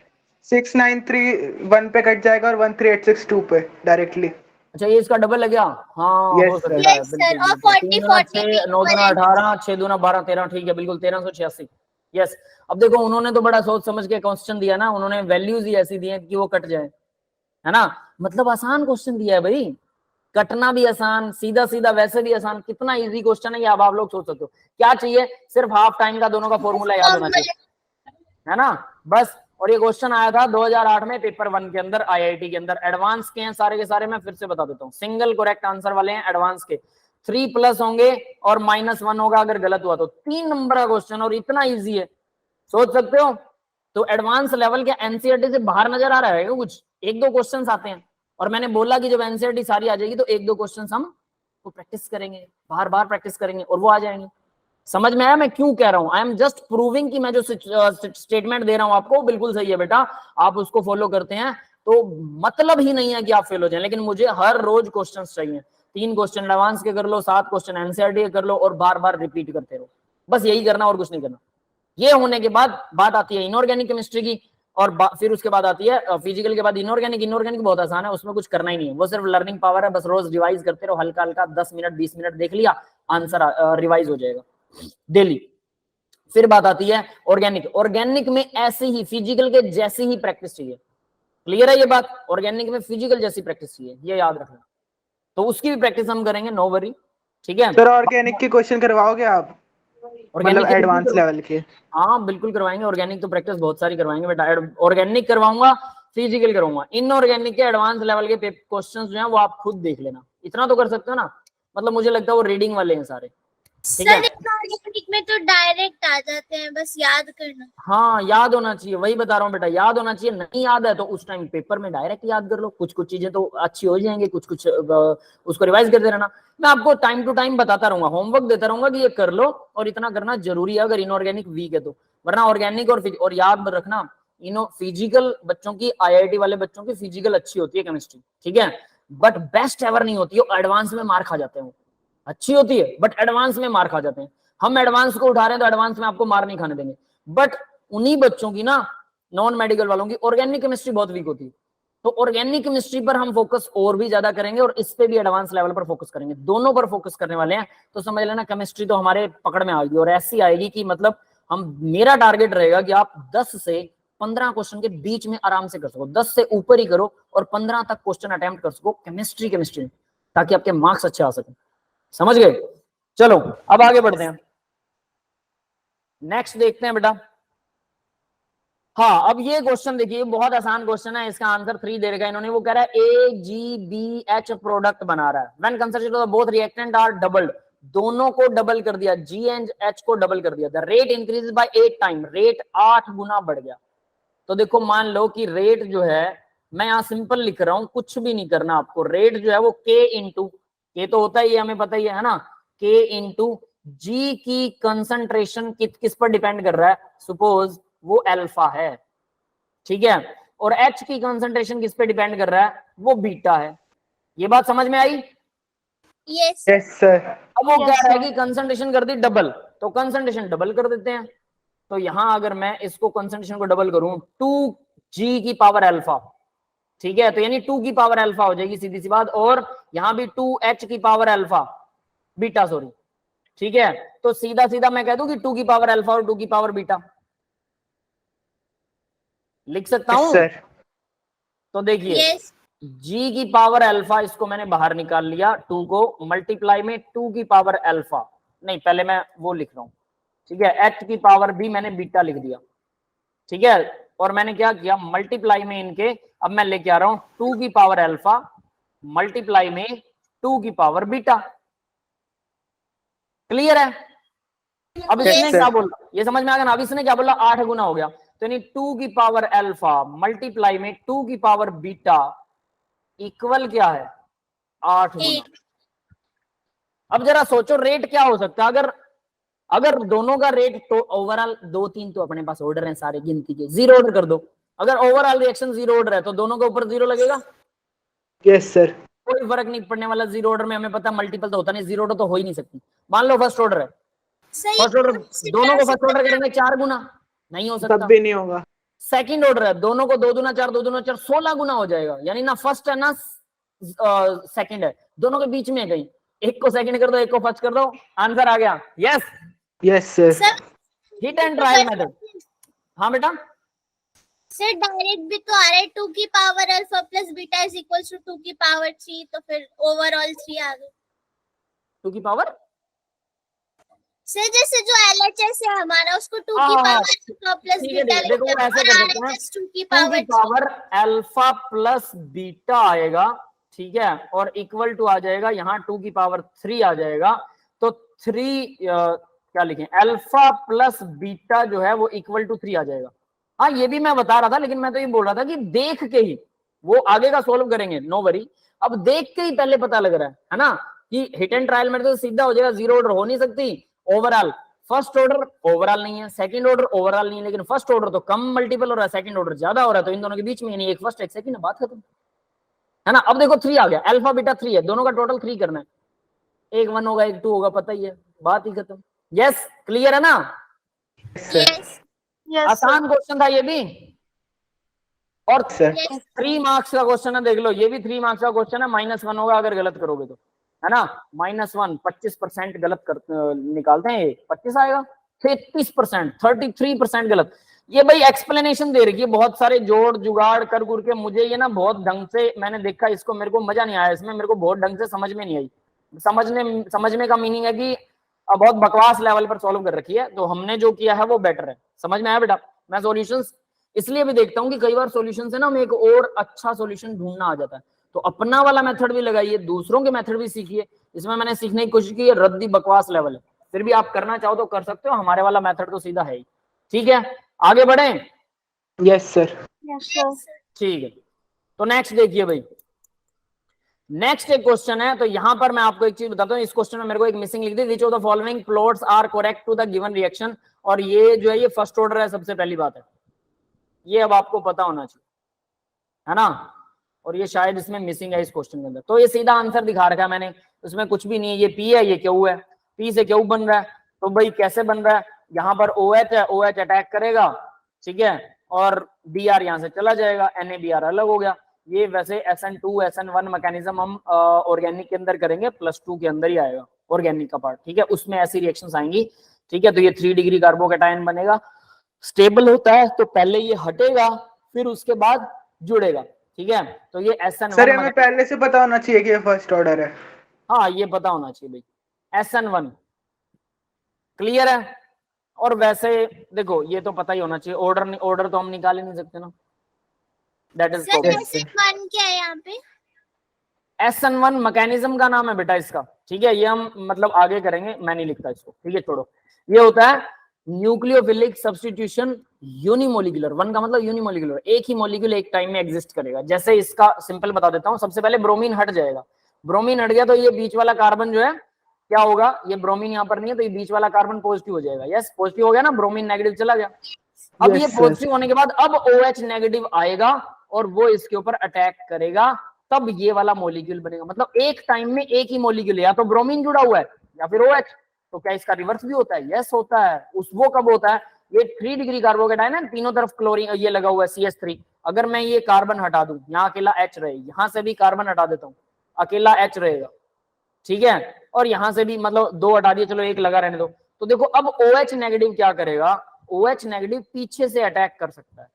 693 1 पे कट जाएगा और 13862 2 पे डायरेक्टली। अच्छा, ये इसका डबल है क्या, हाँ Yes, हो सकता sir. है, Yes, sir. बिल्कुल और बिल्कुल। 40, 3 दूना 40 6, 9 दूना 18, 6 दूना 12, 13, ठीक है, बिल्कुल 1386। यस, अब देखो उन्होंने तो बड़ा सोच समझ के क्वेश्चन दिया ना, उन्होंने वैल्यूज ही ऐसी दी हैं कि वो कट जाए, है ना, मतलब आसान क्वेश्चन दिया है भाई, कटना भी आसान, सीधा सीधा वैसे भी आसान, कितना इजी क्वेश्चन है ये आप लोग सोच सकते हो। क्या चाहिए, सिर्फ हाफ टाइम का दोनों का फॉर्मूला याद होना चाहिए, है ना, बस। और ये क्वेश्चन आया था 2008 में पेपर 1 के अंदर, आईआईटी के अंदर, एडवांस के हैं सारे के सारे, मैं फिर से बता देता हूँ, सिंगल करेक्ट आंसर वाले हैं एडवांस के, 3+ होंगे और -1 होगा अगर गलत हुआ तो, 3 नंबर का क्वेश्चन और इतना इजी है, सोच सकते हो। तो एडवांस लेवल के एनसीईआरटी से बाहर नजर आ रहा है क्या कुछ, 1-2 क्वेश्चन आते हैं, और मैंने बोला कि जब एनसीईआरटी सारी आ जाएगी तो 1-2 क्वेश्चन हम प्रैक्टिस करेंगे, बार बार प्रैक्टिस करेंगे और वो आ जाएंगे। समझ में आया मैं क्यों कह रहा हूं, आई एम जस्ट प्रूविंग कि मैं जो स्टेटमेंट दे रहा हूं आपको बिल्कुल सही है बेटा, आप उसको फॉलो करते हैं तो मतलब ही नहीं है कि आप फेल हो जाएं, लेकिन मुझे हर रोज क्वेश्चंस चाहिए, 3 क्वेश्चन एडवांस के कर लो, 7 क्वेश्चन एनसीईआरटी के कर लो, और बार बार रिपीट करते रहो, बस यही करना और कुछ नहीं करना। ये होने के बाद बात आती है इनऑर्गेनिक केमिस्ट्री की, और फिर उसके बाद आती है फिजिकल के बाद इनऑर्गेनिक। इनऑर्गेनिक बहुत आसान है, उसमें कुछ करना ही नहीं है, वो सिर्फ लर्निंग पावर है, बस रोज रिवाइज करते रहो, हल्का हल्का 10 मिनट 20 मिनट देख लिया, आंसर रिवाइज हो जाएगा डेली। फिर बात आती है ऑर्गेनिक। ऑर्गेनिक में ऐसे ही फिजिकल के जैसी ही प्रैक्टिस चाहिए, क्लियर है ये बात, ऑर्गेनिक में फिजिकल जैसी प्रैक्टिस चाहिए, ये याद रखना, तो उसकी भी प्रैक्टिस हम करेंगे, नो वरी, ठीक है। सर, ऑर्गेनिक के क्वेश्चन करवाओगे आप, मतलब के एडवांस लेवल के? हाँ बिल्कुल करवाएंगे, ऑर्गेनिक तो प्रैक्टिस बहुत सारी करवाएंगे बेटा, ऑर्गेनिक करवाऊंगा, फिजिकल करूंगा, इनऑर्गेनिक के एडवांस लेवल के क्वेश्चंस जो हैं वो आप खुद देख लेना, इतना तो कर सकते हो ना, मतलब मुझे लगता है वो रीडिंग वाले हैं सारे, ठीक है। सर इनऑर्गेनिक में तो डायरेक्ट आ जाते हैं, बस याद करना। हाँ याद होना चाहिए, वही बता रहा हूँ बेटा, याद होना चाहिए, नहीं याद है तो उस टाइम पेपर में डायरेक्ट याद कर लो, कुछ कुछ चीजें तो अच्छी हो जाएंगी, कुछ कुछ उसको रिवाइज करते रहना, मैं आपको टाइम टू टाइम बताता रहूंगा, होमवर्क देता रहूंगा कि ये कर लो, और इतना करना जरूरी है अगर इनऑर्गेनिक वीक है तो, वरना ऑर्गेनिक और याद रखना, फिजिकल बच्चों की, आईआईटी वाले बच्चों की फिजिकल अच्छी होती है केमिस्ट्री, ठीक है, बट बेस्ट एवर नहीं होती है, एडवांस में मार्क खा जाते हैं, अच्छी होती है बट एडवांस में मार्क खा जाते हैं। हम एडवांस को उठा रहे हैं तो एडवांस में आपको मार नहीं खाने देंगे, बट उन्हीं बच्चों की ना, नॉन मेडिकल वालों की ऑर्गेनिक केमिस्ट्री बहुत वीक होती है, तो ऑर्गेनिक केमिस्ट्री पर हम फोकस और भी ज्यादा करेंगे, और इस पे भी एडवांस लेवल पर फोकस करेंगे, दोनों पर फोकस करने वाले हैं। तो समझ लेना केमिस्ट्री तो हमारे पकड़ में आएगी, और ऐसी आएगी कि मतलब मेरा टारगेट रहेगा कि आप 10 से 15 क्वेश्चन के बीच में आराम से कर सको, 10 से ऊपर ही करो और 15 तक क्वेश्चन अटेम्प्ट कर सको केमिस्ट्री में, ताकि आपके मार्क्स अच्छे आ सके। समझ गए? चलो अब आगे बढ़ते हैं, नेक्स्ट देखते हैं बेटा। हाँ, अब ये क्वेश्चन देखिए, बहुत आसान क्वेश्चन है, इसका आंसर 3 दे रखा है इन्होंने। वो कह रहा है AgBH प्रोडक्ट बना रहा है, when considered both reactant are doubled, दोनों को डबल कर दिया, G एंड H को डबल कर दिया, the rate increase by 8 time, rate 8 गुना बढ़ गया। तो देखो मान लो कि रेट जो है, मैं यहाँ सिंपल लिख रहा हूं, कुछ भी नहीं करना आपको, रेट जो है वो K इंटू, K तो होता ही है, हमें पता ही है ना, K इंटू G की कंसंट्रेशन किस पर डिपेंड कर रहा है, सपोज वो अल्फा है, ठीक है, और H की कंसंट्रेशन किस पे डिपेंड कर रहा है, वो बीटा है। ये बात समझ में आई? Yes yes sir. अब वो कह रहा है कि कंसंट्रेशन कर दी डबल, तो कंसंट्रेशन डबल कर देते हैं। तो यहां अगर मैं इसको कंसंट्रेशन को डबल करूं 2G की पावर अल्फा, ठीक है, तो यानी 2 की पावर अल्फा हो जाएगी, सीधी सी बात, और यहां भी 2H की पावर अल्फा, बीटा सॉरी, ठीक है, तो सीधा सीधा मैं कह दूं कि 2 की पावर अल्फा और 2 की पावर बीटा लिख सकता हूं। सर तो देखिए यस G की पावर अल्फा, इसको मैंने बाहर निकाल लिया, 2 को मल्टीप्लाई में 2 की पावर अल्फा, नहीं पहले मैं वो लिख रहा हूं, ठीक है, H की पावर भी मैंने बीटा लिख दिया, ठीक है, और मैंने क्या किया, मल्टीप्लाई में इनके, अब मैं लेके आ रहा हूं 2 की पावर अल्फा मल्टीप्लाई में 2 की पावर बीटा। क्लियर है? अब इसने क्या बोला, ये समझ में आ गया ना? अब इसने क्या बोला, 8 गुना हो गया, तो यानी 2 की पावर अल्फा मल्टीप्लाई में 2 की पावर बीटा इक्वल क्या है, 8 गुना। अब जरा सोचो रेट क्या हो सकता है, अगर दोनों का रेट, तो ओवरऑल 2 3 तो अपने पास ऑर्डर हैं सारे गिनती के, 0 ऑर्डर कर दो, अगर ओवरऑल रिएक्शन 0 ऑर्डर है तो दोनों के ऊपर 0 लगेगा, यस सर। कोई फर्क नहीं पड़ने वाला। 0 ऑर्डर में हमें पता मल्टीपल तो होता नहीं, 0 ऑर्डर तो हो ही नहीं सकती। मान लो फर्स्ट ऑर्डर है, फर्स्ट ऑर्डर, दोनों को फर्स्ट ऑर्डर करेंगे 4 गुना, नहीं हो सकता। तब भी नहीं होगा। सेकंड ऑर्डर है, दोनों को 2 दूना 4, 2 दूना 4, 16 गुना हो जाएगा, यानी ना फर्स्ट है ना सेकंड है, दोनों के बीच में है कहीं, एक को सेकंड कर दो, एक को फर्स्ट कर दो, आंसर आ गया। Yes yes sir. Hit and trial method. हाँ बेटा, सर डायरेक्ट भी तो आ रहा है, 2 की power alpha plus beta is equals to 2 की पावर 3, तो फिर ओवरऑल 3 आ गया। 2 की पावर, सर जैसे जो LHS है हमारा, उसको 2 की पावर अल्फा प्लस ठीक है, बीटा देखो वो ऐसे कर देते हैं, 2 की 2 की power power alpha plus beta आएगा, ठीक है, और इक्वल टू आ जाएगा यहाँ 2 की पावर 3 आ जाएगा, तो 3 क्या लिखें, अल्फा प्लस बीटा जो है वो इक्वल टू 3 आ जाएगा। हाँ ये भी मैं बता रहा था, लेकिन मैं तो ये बोल रहा था कि देख के ही, वो आगे का सोल्व करेंगे, नो वरी, अब देख के ही पहले पता लग रहा है ना, कि हिट एंड ट्रायल में तो सीधा हो जाएगा, 0 ऑर्डर हो नहीं सकती, ओवरऑल फर्स्ट ऑर्डर ओवरऑल नहीं है, सेकंड ऑर्डर ओवरऑल नहीं है, लेकिन फर्स्ट ऑर्डर तो कम मल्टीपल हो रहा है, सेकंड ऑर्डर ज्यादा हो रहा है, तो इन दोनों के बीच में यानी एक फर्स्ट एक सेकंड, बात खत्म है ना। अब देखो 3 आ गया, अल्फा बीटा 3 है, दोनों का टोटल 3 करना है, एक 1 होगा एक 2 होगा, पता ही है, बात ही खत्म। यस क्लियर है ना? यस आसान क्वेश्चन था ये भी, और सर 3 मार्क्स का क्वेश्चन है, देख लो ये भी 3 मार्क्स का क्वेश्चन है, -1 होगा अगर गलत करोगे तो, है ना, -1, 25% गलत निकालते हैं, 25 आएगा, 33%, 33% गलत। ये भाई एक्सप्लेनेशन दे रही है, बहुत सारे जोड़ जुगाड़ कर के, मुझे ये ना बहुत ढंग से मैंने देखा इसको, मेरे को मजा नहीं आया इसमें, मेरे को बहुत ढंग से समझ में नहीं आई। समझने का मीनिंग है कि बहुत बकवास लेवल पर सॉल्व कर रखी है, तो हमने जो किया है वो बेटर है। समझ में आया बेटा? मैं सॉल्यूशंस इसलिए भी देखता हूँ कि कई बार सॉल्यूशन से ना हमें एक और अच्छा सॉल्यूशन ढूंढना आ जाता है, तो अपना वाला मेथड भी लगाइए, दूसरों के मेथड भी सीखिए। इसमें मैंने सीखने की कोशिश की है, रद्दी बकवास लेवल है, फिर भी आप करना चाहो तो कर सकते हो, हमारे वाला मेथड तो सीधा है ही। ठीक है, आगे बढ़े? Yes sir. ठीक है, तो नेक्स्ट देखिए भाई, नेक्स्ट एक क्वेश्चन है, तो यहां पर मैं आपको एक चीज बताता हूँ, इस क्वेश्चन में मेरे को एक मिसिंग लिख दी, which of the following plots are correct to the given reaction, और ये जो है ये फर्स्ट ऑर्डर है, सबसे पहली बात है, ये अब आपको पता होना चाहिए, है ना, और ये शायद इसमें मिसिंग है इस क्वेश्चन के अंदर। तो ये सीधा आंसर दिखा रखा है मैंने, उसमें कुछ भी नहीं है, ये पी है, ये क्यू है, पी से क्यू बन रहा है, तो भाई कैसे बन रहा है, यहाँ पर OH है, OH अटैक करेगा, ठीक है, और Br यहाँ से चला जाएगा, NaBr अलग हो गया। ये वैसे SN2 SN1 मैकेनिज्म हम ऑर्गेनिक के अंदर करेंगे, +2 के अंदर ही आएगा ऑर्गेनिक का पार्ट, ठीक है, उसमें ऐसी रिएक्शंस आएंगी, ठीक है। तो ये 3 डिग्री कार्बोकैटायन बनेगा, स्टेबल होता है तो पहले ये हटेगा, फिर उसके बाद जुड़ेगा, ठीक है, तो ये SN1 सर हमें पहले से पता होना चाहिए कि ये फर्स्ट ऑर्डर है। हाँ ये पता होना चाहिए भाई, SN1 क्लियर है। और वैसे देखो ये तो पता ही होना चाहिए, ऑर्डर तो हम निकाल ही नहीं सकते ना, दैट इज सर Yes, ऐसे वन क्या है यहाँ पे? SN1 मैकेनिज्म का नाम है बेटा इसका, ठीक है, ये हम मतलब आगे करेंगे, मैं नहीं लिखता इसको, ठीक है छोड़ो। ये होता है न्यूक्लियोफिलिक सब्स्टिट्यूशन यूनिमोलिकुलर, वन का मतलब यूनिमोलिकुलर, एक ही मॉलिक्यूल एक टाइम में एग्जिस्ट करेगा। जैसे इसका सिंपल बता देता हूँ, सबसे पहले ब्रोमीन हट जाएगा, ब्रोमीन हट गया तो ये बीच वाला कार्बन जो है क्या होगा, ये ब्रोमीन यहाँ पर नहीं है तो ये बीच वाला कार्बन पॉजिटिव हो जाएगा, यस पॉजिटिव हो गया ना, ब्रोमीन नेगेटिव चला गया। अब Yes, ये sir. पॉजिटिव होने के बाद अब OH नेगेटिव आएगा और वो इसके ऊपर अटैक करेगा, तब ये वाला मॉलिक्यूल बनेगा। मतलब एक टाइम में एक ही मॉलिक्यूल, या तो ब्रोमीन जुड़ा हुआ है या फिर OH। तो क्या इसका रिवर्स भी होता है? यस होता है। उस वो कब होता है, ये 3 डिग्री कार्बोकेटाइन है, तीनों तरफ क्लोरीन ये लगा हुआ है CH3, अगर मैं ये कार्बन हटा दूं, यहाँ अकेला H रहे, यहाँ से भी कार्बन हटा देता हूँ, अकेला H रहेगा, ठीक है, और यहां से भी मतलब 2 हटा दिए, चलो 1 लगा रहने दो। तो देखो अब OH नेगेटिव क्या करेगा, OH नेगेटिव पीछे से अटैक कर सकता है,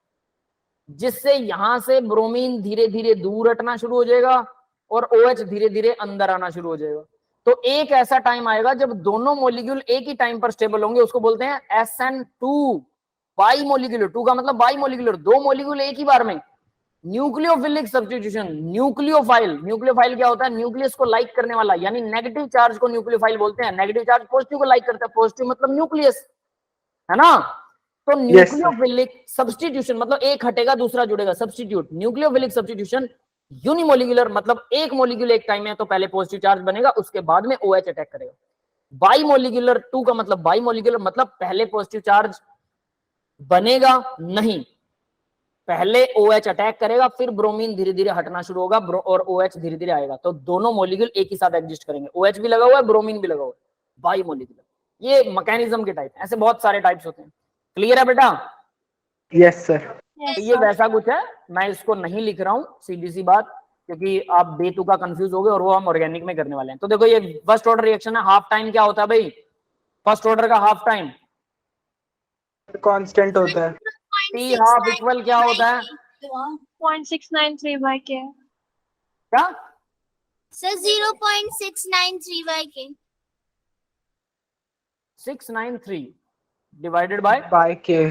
जिससे यहां से ब्रोमीन धीरे धीरे दूर हटना शुरू हो जाएगा और OH धीरे धीरे अंदर आना शुरू हो जाएगा। तो एक ऐसा टाइम आएगा जब दोनों मॉलिक्यूल एक ही टाइम पर स्टेबल होंगे, उसको बोलते हैं SN2, बाई मोलिकुलर। 2 का मतलब बाई मोलिकुलर, 2 मॉलिक्यूल एक ही बार में। न्यूक्लियोफिलिक सब्स्टिट्यूशन, न्यूक्लियोफाइल क्या होता है, न्यूक्लियस को लाइक करने वाला, यानी नेगेटिव चार्ज को न्यूक्लियोफाइल बोलते हैं, नेगेटिव चार्ज पॉजिटिव को लाइक करता है, पॉजिटिव मतलब न्यूक्लियस, है ना। तो न्यूक्लियोफिलिक सब्स्टिट्यूशन मतलब एक हटेगा दूसरा जुड़ेगा, सब्स्टिट्यूट। न्यूक्लियोफिलिक सब्स्टिट्यूशन यूनिमोलिकुलर मतलब एक मॉलिक्यूल एक टाइम में, तो पहले पॉजिटिव चार्ज बनेगा उसके बाद में OH अटैक करेगा। बाई मोलिकुलर, 2 का मतलब बाई मोलिकुलर मतलब पहले पॉजिटिव चार्ज बनेगा नहीं, पहले OH अटैक करेगा, फिर ब्रोमीन धीरे धीरे हटना शुरू होगा और OH धीरे धीरे आएगा, तो दोनों मॉलिक्यूल एक ही साथ एग्जिस्ट करेंगे, OH भी लगा हुआ है, ब्रोमीन भी लगा हुआ है, बाई मोलिकुलर। ये मैकेनिज्म के टाइप, ऐसे बहुत सारे टाइप्स होते हैं। क्लियर है बेटा? Yes sir. तो ये वैसा कुछ है, मैं इसको नहीं लिख रहा हूं, सीधी सी बात, क्योंकि आप बेतुका कंफ्यूज हो गए, और वो हम ऑर्गेनिक में करने वाले हैं। तो देखो ये फर्स्ट ऑर्डर रिएक्शन है, हाफ टाइम क्या होता है भाई, फर्स्ट ऑर्डर का हाफ टाइम कांस्टेंट होता है। T हाफ इक्वल क्या होता है, 0.693 by K. क्या sir 0.693 by K। 693 divided by, के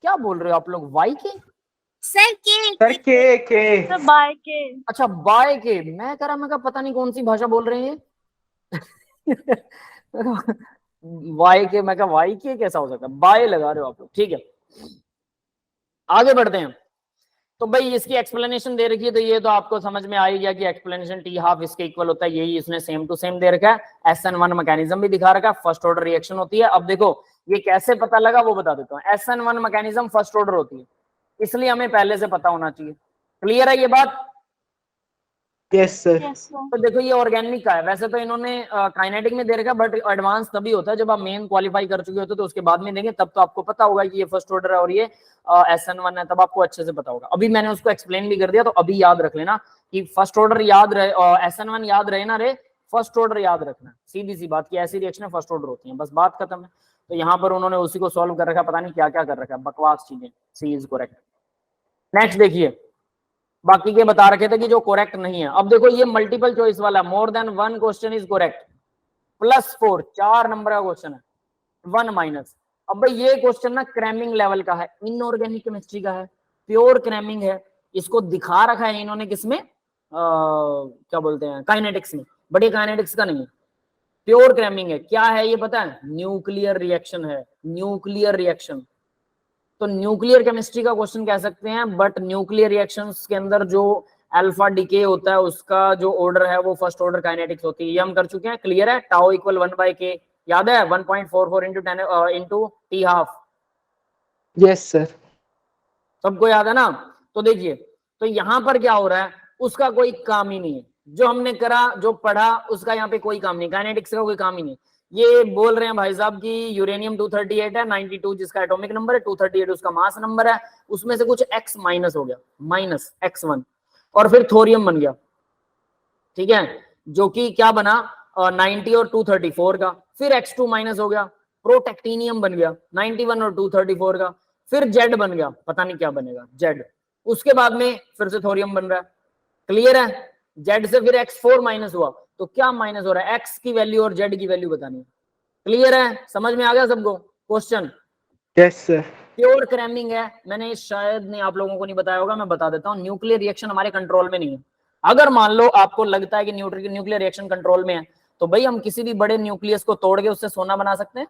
क्या बोल रहे हो आप लोग, Y के? सर सर के So by K. अच्छा बाय के, मैं कह रहा, मैं कहा पता नहीं कौन सी भाषा बोल रहे हैं ये वाई के, मैं कहा वाई के कैसा हो सकता है, बाय लगा रहे हो आप लोग, ठीक है। आगे बढ़ते हैं। तो भाई इसकी एक्सप्लेनेशन दे रखी है, तो ये तो आपको समझ में आ ही गया कि एक्सप्लेनेशन T हाफ इसके इक्वल होता है, यही इसने सेम टू सेम दे रखा है। SN1 मैकेनिज्म भी दिखा रखा है, फर्स्ट ऑर्डर रिएक्शन होती है। अब देखो ये कैसे पता लगा वो बता देता हूँ। SN1 मैकेनिज्म फर्स्ट ऑर्डर होती है, इसलिए हमें पहले से पता होना चाहिए। क्लियर है ये बात? Yes sir. Yes, sir. तो देखो ये ऑर्गेनिक का है, वैसे तो इन्होंने काइनेटिक में दे रखा, बट एडवांस तभी होता है जब आप मेन क्वालिफाई कर चुके होते, तो उसके बाद में देंगे, तब तो आपको पता होगा कि ये फर्स्ट ऑर्डर है और ये SN1 है, तब आपको अच्छे से पता होगा। अभी मैंने उसको एक्सप्लेन भी कर दिया, तो अभी याद रख लेना कि फर्स्ट ऑर्डर याद रहे, SN1 याद रहे ना रे, फर्स्ट ऑर्डर याद रखना, सीधी सी बात की ऐसी रिएक्शन फर्स्ट ऑर्डर होती है, बस बात खत्म है। तो यहाँ पर उन्होंने उसी को सॉल्व कर रखा, पता नहीं क्या क्या कर रखा है, बकवास चीजें। सी इज करेक्ट। नेक्स्ट देखिए, बाकी के बता रखे थे कि जो करेक्ट नहीं है। अब देखो ये मल्टीपल चॉइस वाला, more than one question is correct, +4 4 number का क्वेश्चन है, 1 माइनस। अब भाई ये क्वेश्चन ना क्रैमिंग लेवल का है, इनऑर्गेनिक केमिस्ट्री का है, प्योर क्रैमिंग है। इसको दिखा रखा है इन्होंने किसमें, क्या बोलते हैं, काइनेटिक्स में, बट ये काइनेटिक्स का नहीं है, प्योर क्रैमिंग है। क्या है ये पता है? न्यूक्लियर रिएक्शन है, न्यूक्लियर रिएक्शन। तो न्यूक्लियर केमिस्ट्री का क्वेश्चन कह सकते हैं, बट न्यूक्लियर रिएक्शंस के अंदर जो अल्फा डीके होता है उसका जो ऑर्डर है वो फर्स्ट ऑर्डर काइनेटिक्स होती है, ये हम कर चुके हैं। क्लियर है? टाउ इक्वल 1/k, याद है? 1.44 into 10 into T half. Yes sir. सबको याद है ना? तो देखिए, तो यहाँ पर क्या हो रहा है, उसका कोई काम ही नहीं है, जो हमने करा जो पढ़ा उसका यहाँ पे कोई काम नहीं, काइनेटिक्स का कोई काम ही नहीं। ये बोल रहे हैं भाई साहब कि यूरेनियम 238 है, 92 जिसका एटॉमिक नंबर है, 238 उसका मास नंबर है, उसमें से कुछ x माइनस हो गया, -x1, और फिर थोरियम बन गया, ठीक है, जो कि क्या बना 90 और 234 का, फिर x2 माइनस हो गया, प्रोटेक्टिनियम बन गया 91 और 234 का, फिर Z बन गया, पता नहीं क्या बनेगा Z, उसके बाद में फिर से थोरियम बन रहा है। क्लियर है? जेड से फिर x4 माइनस हुआ तो क्या माइनस हो रहा है? x की वैल्यू और z की वैल्यू बतानी है। क्लियर है? समझ में आ गया सबको question? Yes sir. Pure cramming है, मैंने शायद नहीं आप लोगों को नहीं बताया होगा, मैं बता देता हूँ। न्यूक्लियर रिएक्शन हमारे कंट्रोल में नहीं है। अगर मान लो आपको लगता है कि न्यूक्लियर रिएक्शन कंट्रोल में है तो भाई हम किसी भी बड़े न्यूक्लियस को तोड़ के उससे सोना बना सकते हैं।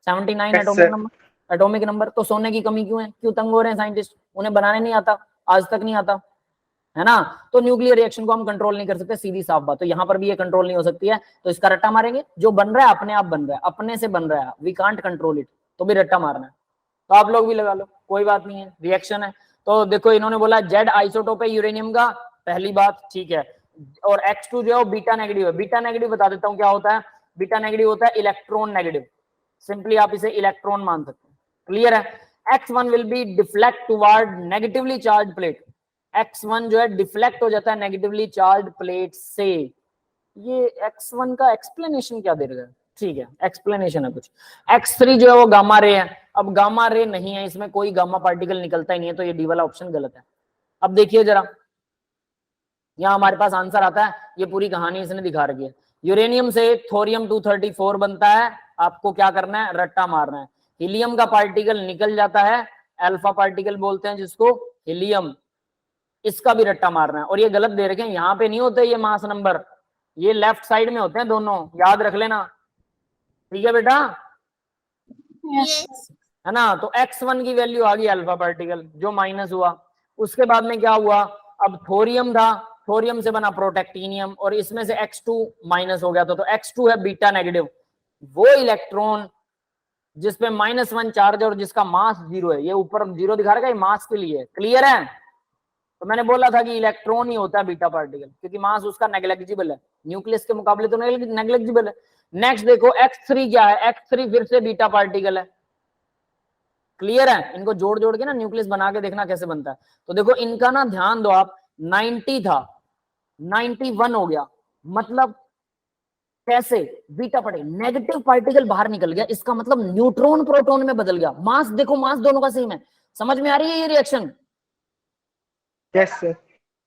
79 Yes, atomic sir. Number, atomic number. तो सोने की कमी क्यों है? क्यों तंग हो रहे हैं साइंटिस्ट? उन्हें बनाने नहीं आता, आज तक नहीं आता, है ना? तो न्यूक्लियर रिएक्शन को हम कंट्रोल नहीं कर सकते, सीधी साफ बात। तो यहाँ पर भी ये कंट्रोल नहीं हो सकती है, तो इसका रट्टा मारेंगे। जो बन रहा है अपने आप बन रहा है, अपने से बन रहा है, वी कांट कंट्रोल इट, तो भी रट्टा मारना है। तो आप लोग भी लगा लो, कोई बात नहीं है, रिएक्शन है। तो देखो इन्होंने बोला जेड आइसोटोप है यूरेनियम का, पहली बात ठीक है। और X2 जो है वो बीटा नेगेटिव है। बीटा नेगेटिव बता देता हूँ क्या होता है। बीटा नेगेटिव होता है इलेक्ट्रॉन नेगेटिव, सिंपली आप इसे इलेक्ट्रॉन मान सकते हैं। क्लियर है? X1 will be deflect toward negatively charge plate. X1 जो है डिफ्लेक्ट हो जाता है नेगेटिवली चार्ज प्लेट से। ये X1 का एक्सप्लेनेशन क्या दे रहा है? ठीक है, एक्सप्लेनेशन है कुछ। X3 जो है वो गामा रे है। अब गामा रे नहीं है, इसमें कोई गामा पार्टिकल निकलता ही नहीं है, तो ये डी वाला ऑप्शन गलत है। अब देखिए जरा, यहाँ हमारे पास आंसर आता है, ये पूरी कहानी इसने दिखा रखी है। यूरेनियम से थोरियम 234 बनता है, आपको क्या करना है? रट्टा मारना है। हीलियम का पार्टिकल निकल जाता है, अल्फा पार्टिकल बोलते हैं जिसको, हीलियम, इसका भी रट्टा मारना है। और ये गलत दे रखे हैं, यहाँ पे नहीं होते ये मास नंबर, ये लेफ्ट साइड में होते हैं दोनों, याद रख लेना। ठीक है बेटा, Yes. है ना? तो X1 की वैल्यू आ गई अल्फा पार्टिकल, जो माइनस हुआ। उसके बाद में क्या हुआ? अब थोरियम था, थोरियम से बना प्रोटेक्टिनियम, और इसमें से X2 माइनस हो गया तो X2 है बीटा नेगेटिव, वो इलेक्ट्रॉन जिसपे -1 चार्ज और जिसका मास 0 है। ये ऊपर 0 दिखा रखा है, मास के लिए। क्लियर है? तो मैंने बोला था कि इलेक्ट्रॉन ही होता है बीटा पार्टिकल, क्योंकि मास उसका नेग्लेजिबल है, न्यूक्लियस के मुकाबले तो नेग्लेजिबल है। नेक्स्ट देखो X3 क्या है? X3 फिर से बीटा पार्टिकल है। क्लियर है? इनको जोड़ जोड़ के ना न्यूक्लियस बना के देखना कैसे बनता है। तो देखो इनका ना ध्यान दो आप, 90 था 91 हो गया, मतलब कैसे? बीटा पार्टिकल, नेगेटिव पार्टिकल बाहर निकल गया, इसका मतलब न्यूट्रॉन प्रोटॉन में बदल गया। मास देखो, मास दोनों का सेम है। समझ में आ रही है ये reaction? Yes sir.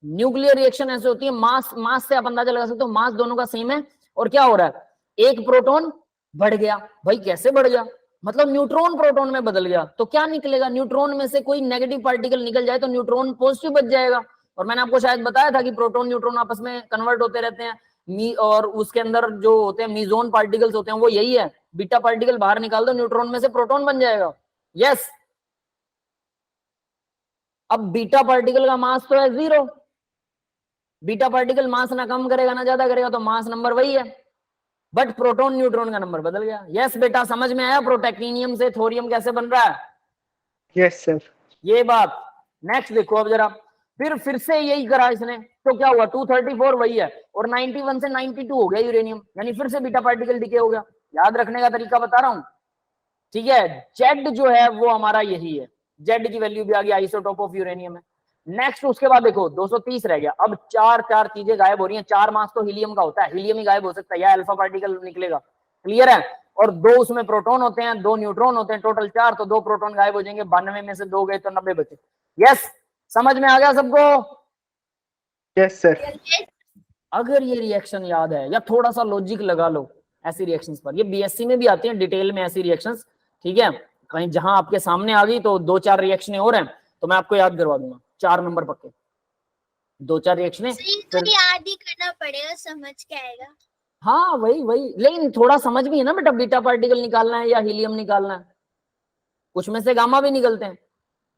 Nuclear reaction ऐसे होती है, मास से आप अंदाजा लगा सकते हो, मास दोनों का सेम है। और क्या हो रहा है? एक प्रोटॉन बढ़ गया। भाई कैसे बढ़ गया? मतलब न्यूट्रॉन प्रोटॉन में बदल गया। तो क्या निकलेगा? न्यूट्रॉन में से कोई नेगेटिव पार्टिकल निकल जाए तो न्यूट्रॉन पॉजिटिव बच जाएगा। और मैंने आपको शायद बताया था कि प्रोटॉन न्यूट्रॉन आपस में कन्वर्ट होते रहते हैं, और उसके अंदर जो होते हैं मीजोन पार्टिकल्स होते हैं, वो यही है। बीटा पार्टिकल बाहर निकाल दो, न्यूट्रॉन में से प्रोटॉन बन जाएगा। यस। अब बीटा पार्टिकल का मास तो है 0, बीटा पार्टिकल मास ना कम करेगा ना ज्यादा करेगा, तो मास नंबर वही है, बट प्रोटॉन न्यूट्रॉन का नंबर बदल गया। यस बेटा, समझ में आया प्रोटेक्टिनियम से थोरियम कैसे बन रहा है? Yes sir. ये बात। नेक्स्ट देखो अब जरा, फिर से यही करा इसने, तो क्या हुआ? 234 वही है, और 91 से 92 हो गया यूरेनियम, यानी फिर से बीटा पार्टिकल डिके हो गया। याद रखने का तरीका बता रहा हूं, ठीक है? जेड जो है वो हमारा यही है, जेड की वैल्यू भी आ गई, आइसोटोप ऑफ यूरेनियम है। नेक्स्ट उसके बाद देखो 230 रह गया। अब चार चीजें गायब हो रही हैं। 4 मास तो हीलियम का होता है, हीलियम ही गायब हो सकता है, या अल्फा पार्टिकल निकलेगा। क्लियर है? और 2 उसमें प्रोटॉन होते हैं, 2 न्यूट्रॉन होते हैं, टोटल 4, तो 2 प्रोटॉन गायब हो जाएंगे। 92 में से 2 गए तो 90 बचे। यस, समझ में आ गया सबको? Yes sir. अगर ये रिएक्शन याद है, या थोड़ा सा लॉजिक लगा लो ऐसी रिएक्शंस पर, ये बीएससी में भी आती हैं डिटेल में ऐसी रिएक्शंस, ठीक है? कहीं जहां आपके सामने आ गई तो 2-4 रिएक्शन और हैं, तो मैं आपको याद करवा दूंगा, 4 नंबर पक्के, 2-4 रिएक्शन। तो याद ही करना पड़ेगा, समझ के आएगा। हाँ वही, लेकिन थोड़ा समझ भी है ना बेटा, बीटा पार्टिकल निकालना है या हीलियम निकालना है, कुछ में से गामा भी निकलते हैं।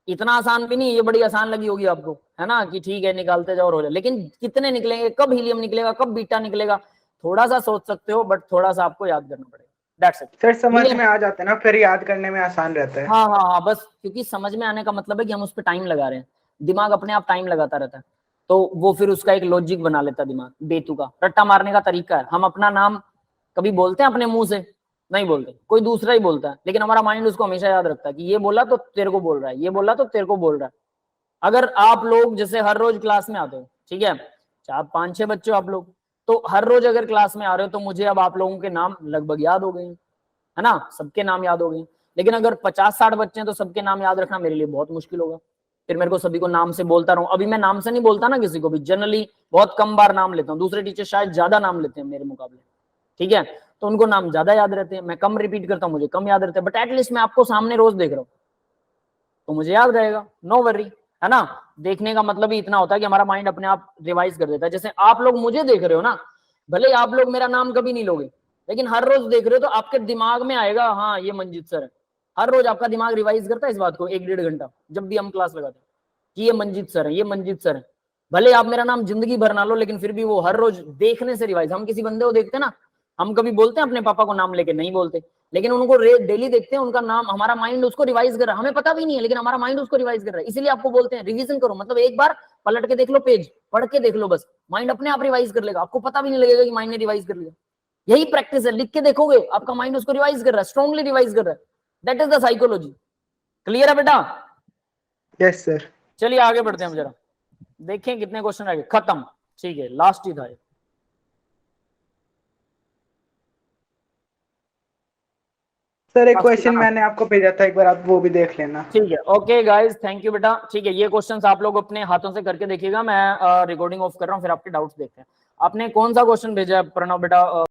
इतना आसान भी नहीं, ये बड़ी आसान लगी होगी आपको, है ना, कि ठीक है निकालते जाओ और हो जाए, लेकिन कितने निकलेंगे, कब हीलियम निकलेगा, कब बीटा निकलेगा, थोड़ा सा सोच सकते हो, बट थोड़ा सा आपको याद करना पड़ेगा। दैट्स इट सर, समझ में आ जाता है ना, फिर याद करने में आसान रहता है। हाँ, बस क्योंकि समझ में आने का मतलब है कि हम उस पर टाइम लगा रहे हैं, दिमाग अपने आप टाइम लगाता रहता है, तो वो फिर उसका एक लॉजिक बना लेता है दिमाग। बेतु का रट्टा मारने का तरीका है। हम अपना नाम कभी बोलते हैं अपने मुंह से? नहीं बोलते, कोई दूसरा ही बोलता है, लेकिन हमारा माइंड उसको हमेशा याद रखता है कि ये बोला तो तेरे को बोल रहा है, ये बोला तो तेरे को बोल रहा है। अगर आप लोग जैसे हर रोज क्लास में आते हो, ठीक है, 4-5-6 बच्चे हो आप लोग, तो हर रोज अगर क्लास में आ रहे हो तो मुझे अब आप लोगों के नाम लगभग याद हो गए, है ना, सबके नाम याद हो गए। लेकिन अगर 50-60 बच्चे हैं तो सबके नाम याद रखना मेरे लिए बहुत मुश्किल होगा, फिर मेरे को सभी को नाम से बोलता रहूं। अभी मैं नाम से नहीं बोलता ना किसी को भी, जनरली बहुत कम बार नाम लेता हूँ, दूसरे टीचर शायद ज्यादा नाम लेते हैं मेरे मुकाबले, ठीक है, तो उनको नाम ज्यादा याद रहते हैं, मैं कम रिपीट करता हूँ, मुझे कम याद रहते हैं, बट एटलीस्ट मैं आपको सामने रोज देख रहा हूँ तो मुझे याद रहेगा, नो वरी, है ना। देखने का मतलब ही इतना होता है कि हमारा माइंड अपने आप रिवाइज कर देता है। जैसे आप लोग मुझे देख रहे हो ना, भले आप लोग मेरा नाम कभी नहीं लोगे, लेकिन हर रोज देख रहे हो तो आपके दिमाग में आएगा, हाँ ये मंजीत सर है। हर रोज आपका दिमाग रिवाइज करता है इस बात को 1-1.5 घंटा, जब भी हम क्लास लगाते हैं कि ये मंजीत सर है, ये मंजीत सर है। भले आप मेरा नाम जिंदगी भर ना लो, लेकिन फिर भी वो हर रोज देखने से रिवाइज। हम किसी बंदे को देखते हैं ना, हम कभी बोलते हैं अपने पापा को नाम लेके, नहीं बोलते, लेकिन उनको डेली देखते हैं, उनका नाम, हमारा माइंड उसको रिवाइज कर रहा है, हमें पता भी नहीं है लेकिन हमारा माइंड उसको रिवाइज कर रहा है। इसीलिए आपको बोलते हैं रिवीजन करो, मतलब एक बार पलट के देख लो, पेज पढ़ के देख लो, बस माइंड अपने आप रिवाइज कर लेगा, आपको पता भी नहीं लगेगा कि माइंड ने रिवाइज कर लिया। यही प्रैक्टिस है, लिख के देखोगे आपका माइंड उसको रिवाइज कर रहा है, स्ट्रांगली रिवाइज कर रहा है। That is the psychology. Clear है बेटा? Yes sir. चलिए आगे बढ़ते हैं हम जरा, देखें कितने क्वेश्चन रह गए। खत्म, ठीक है, लास्ट ही था ये। सर एक क्वेश्चन मैंने आपको भेजा था, एक बार आप वो भी देख लेना। ठीक है, ओके गाइस, थैंक यू बेटा। ठीक है, ये क्वेश्चंस आप लोग अपने हाथों से करके देखिएगा, मैं रिकॉर्डिंग ऑफ कर रहा हूँ, फिर आपके डाउट्स देखते हैं। आपने कौन सा क्वेश्चन भेजा है प्रणव बेटा?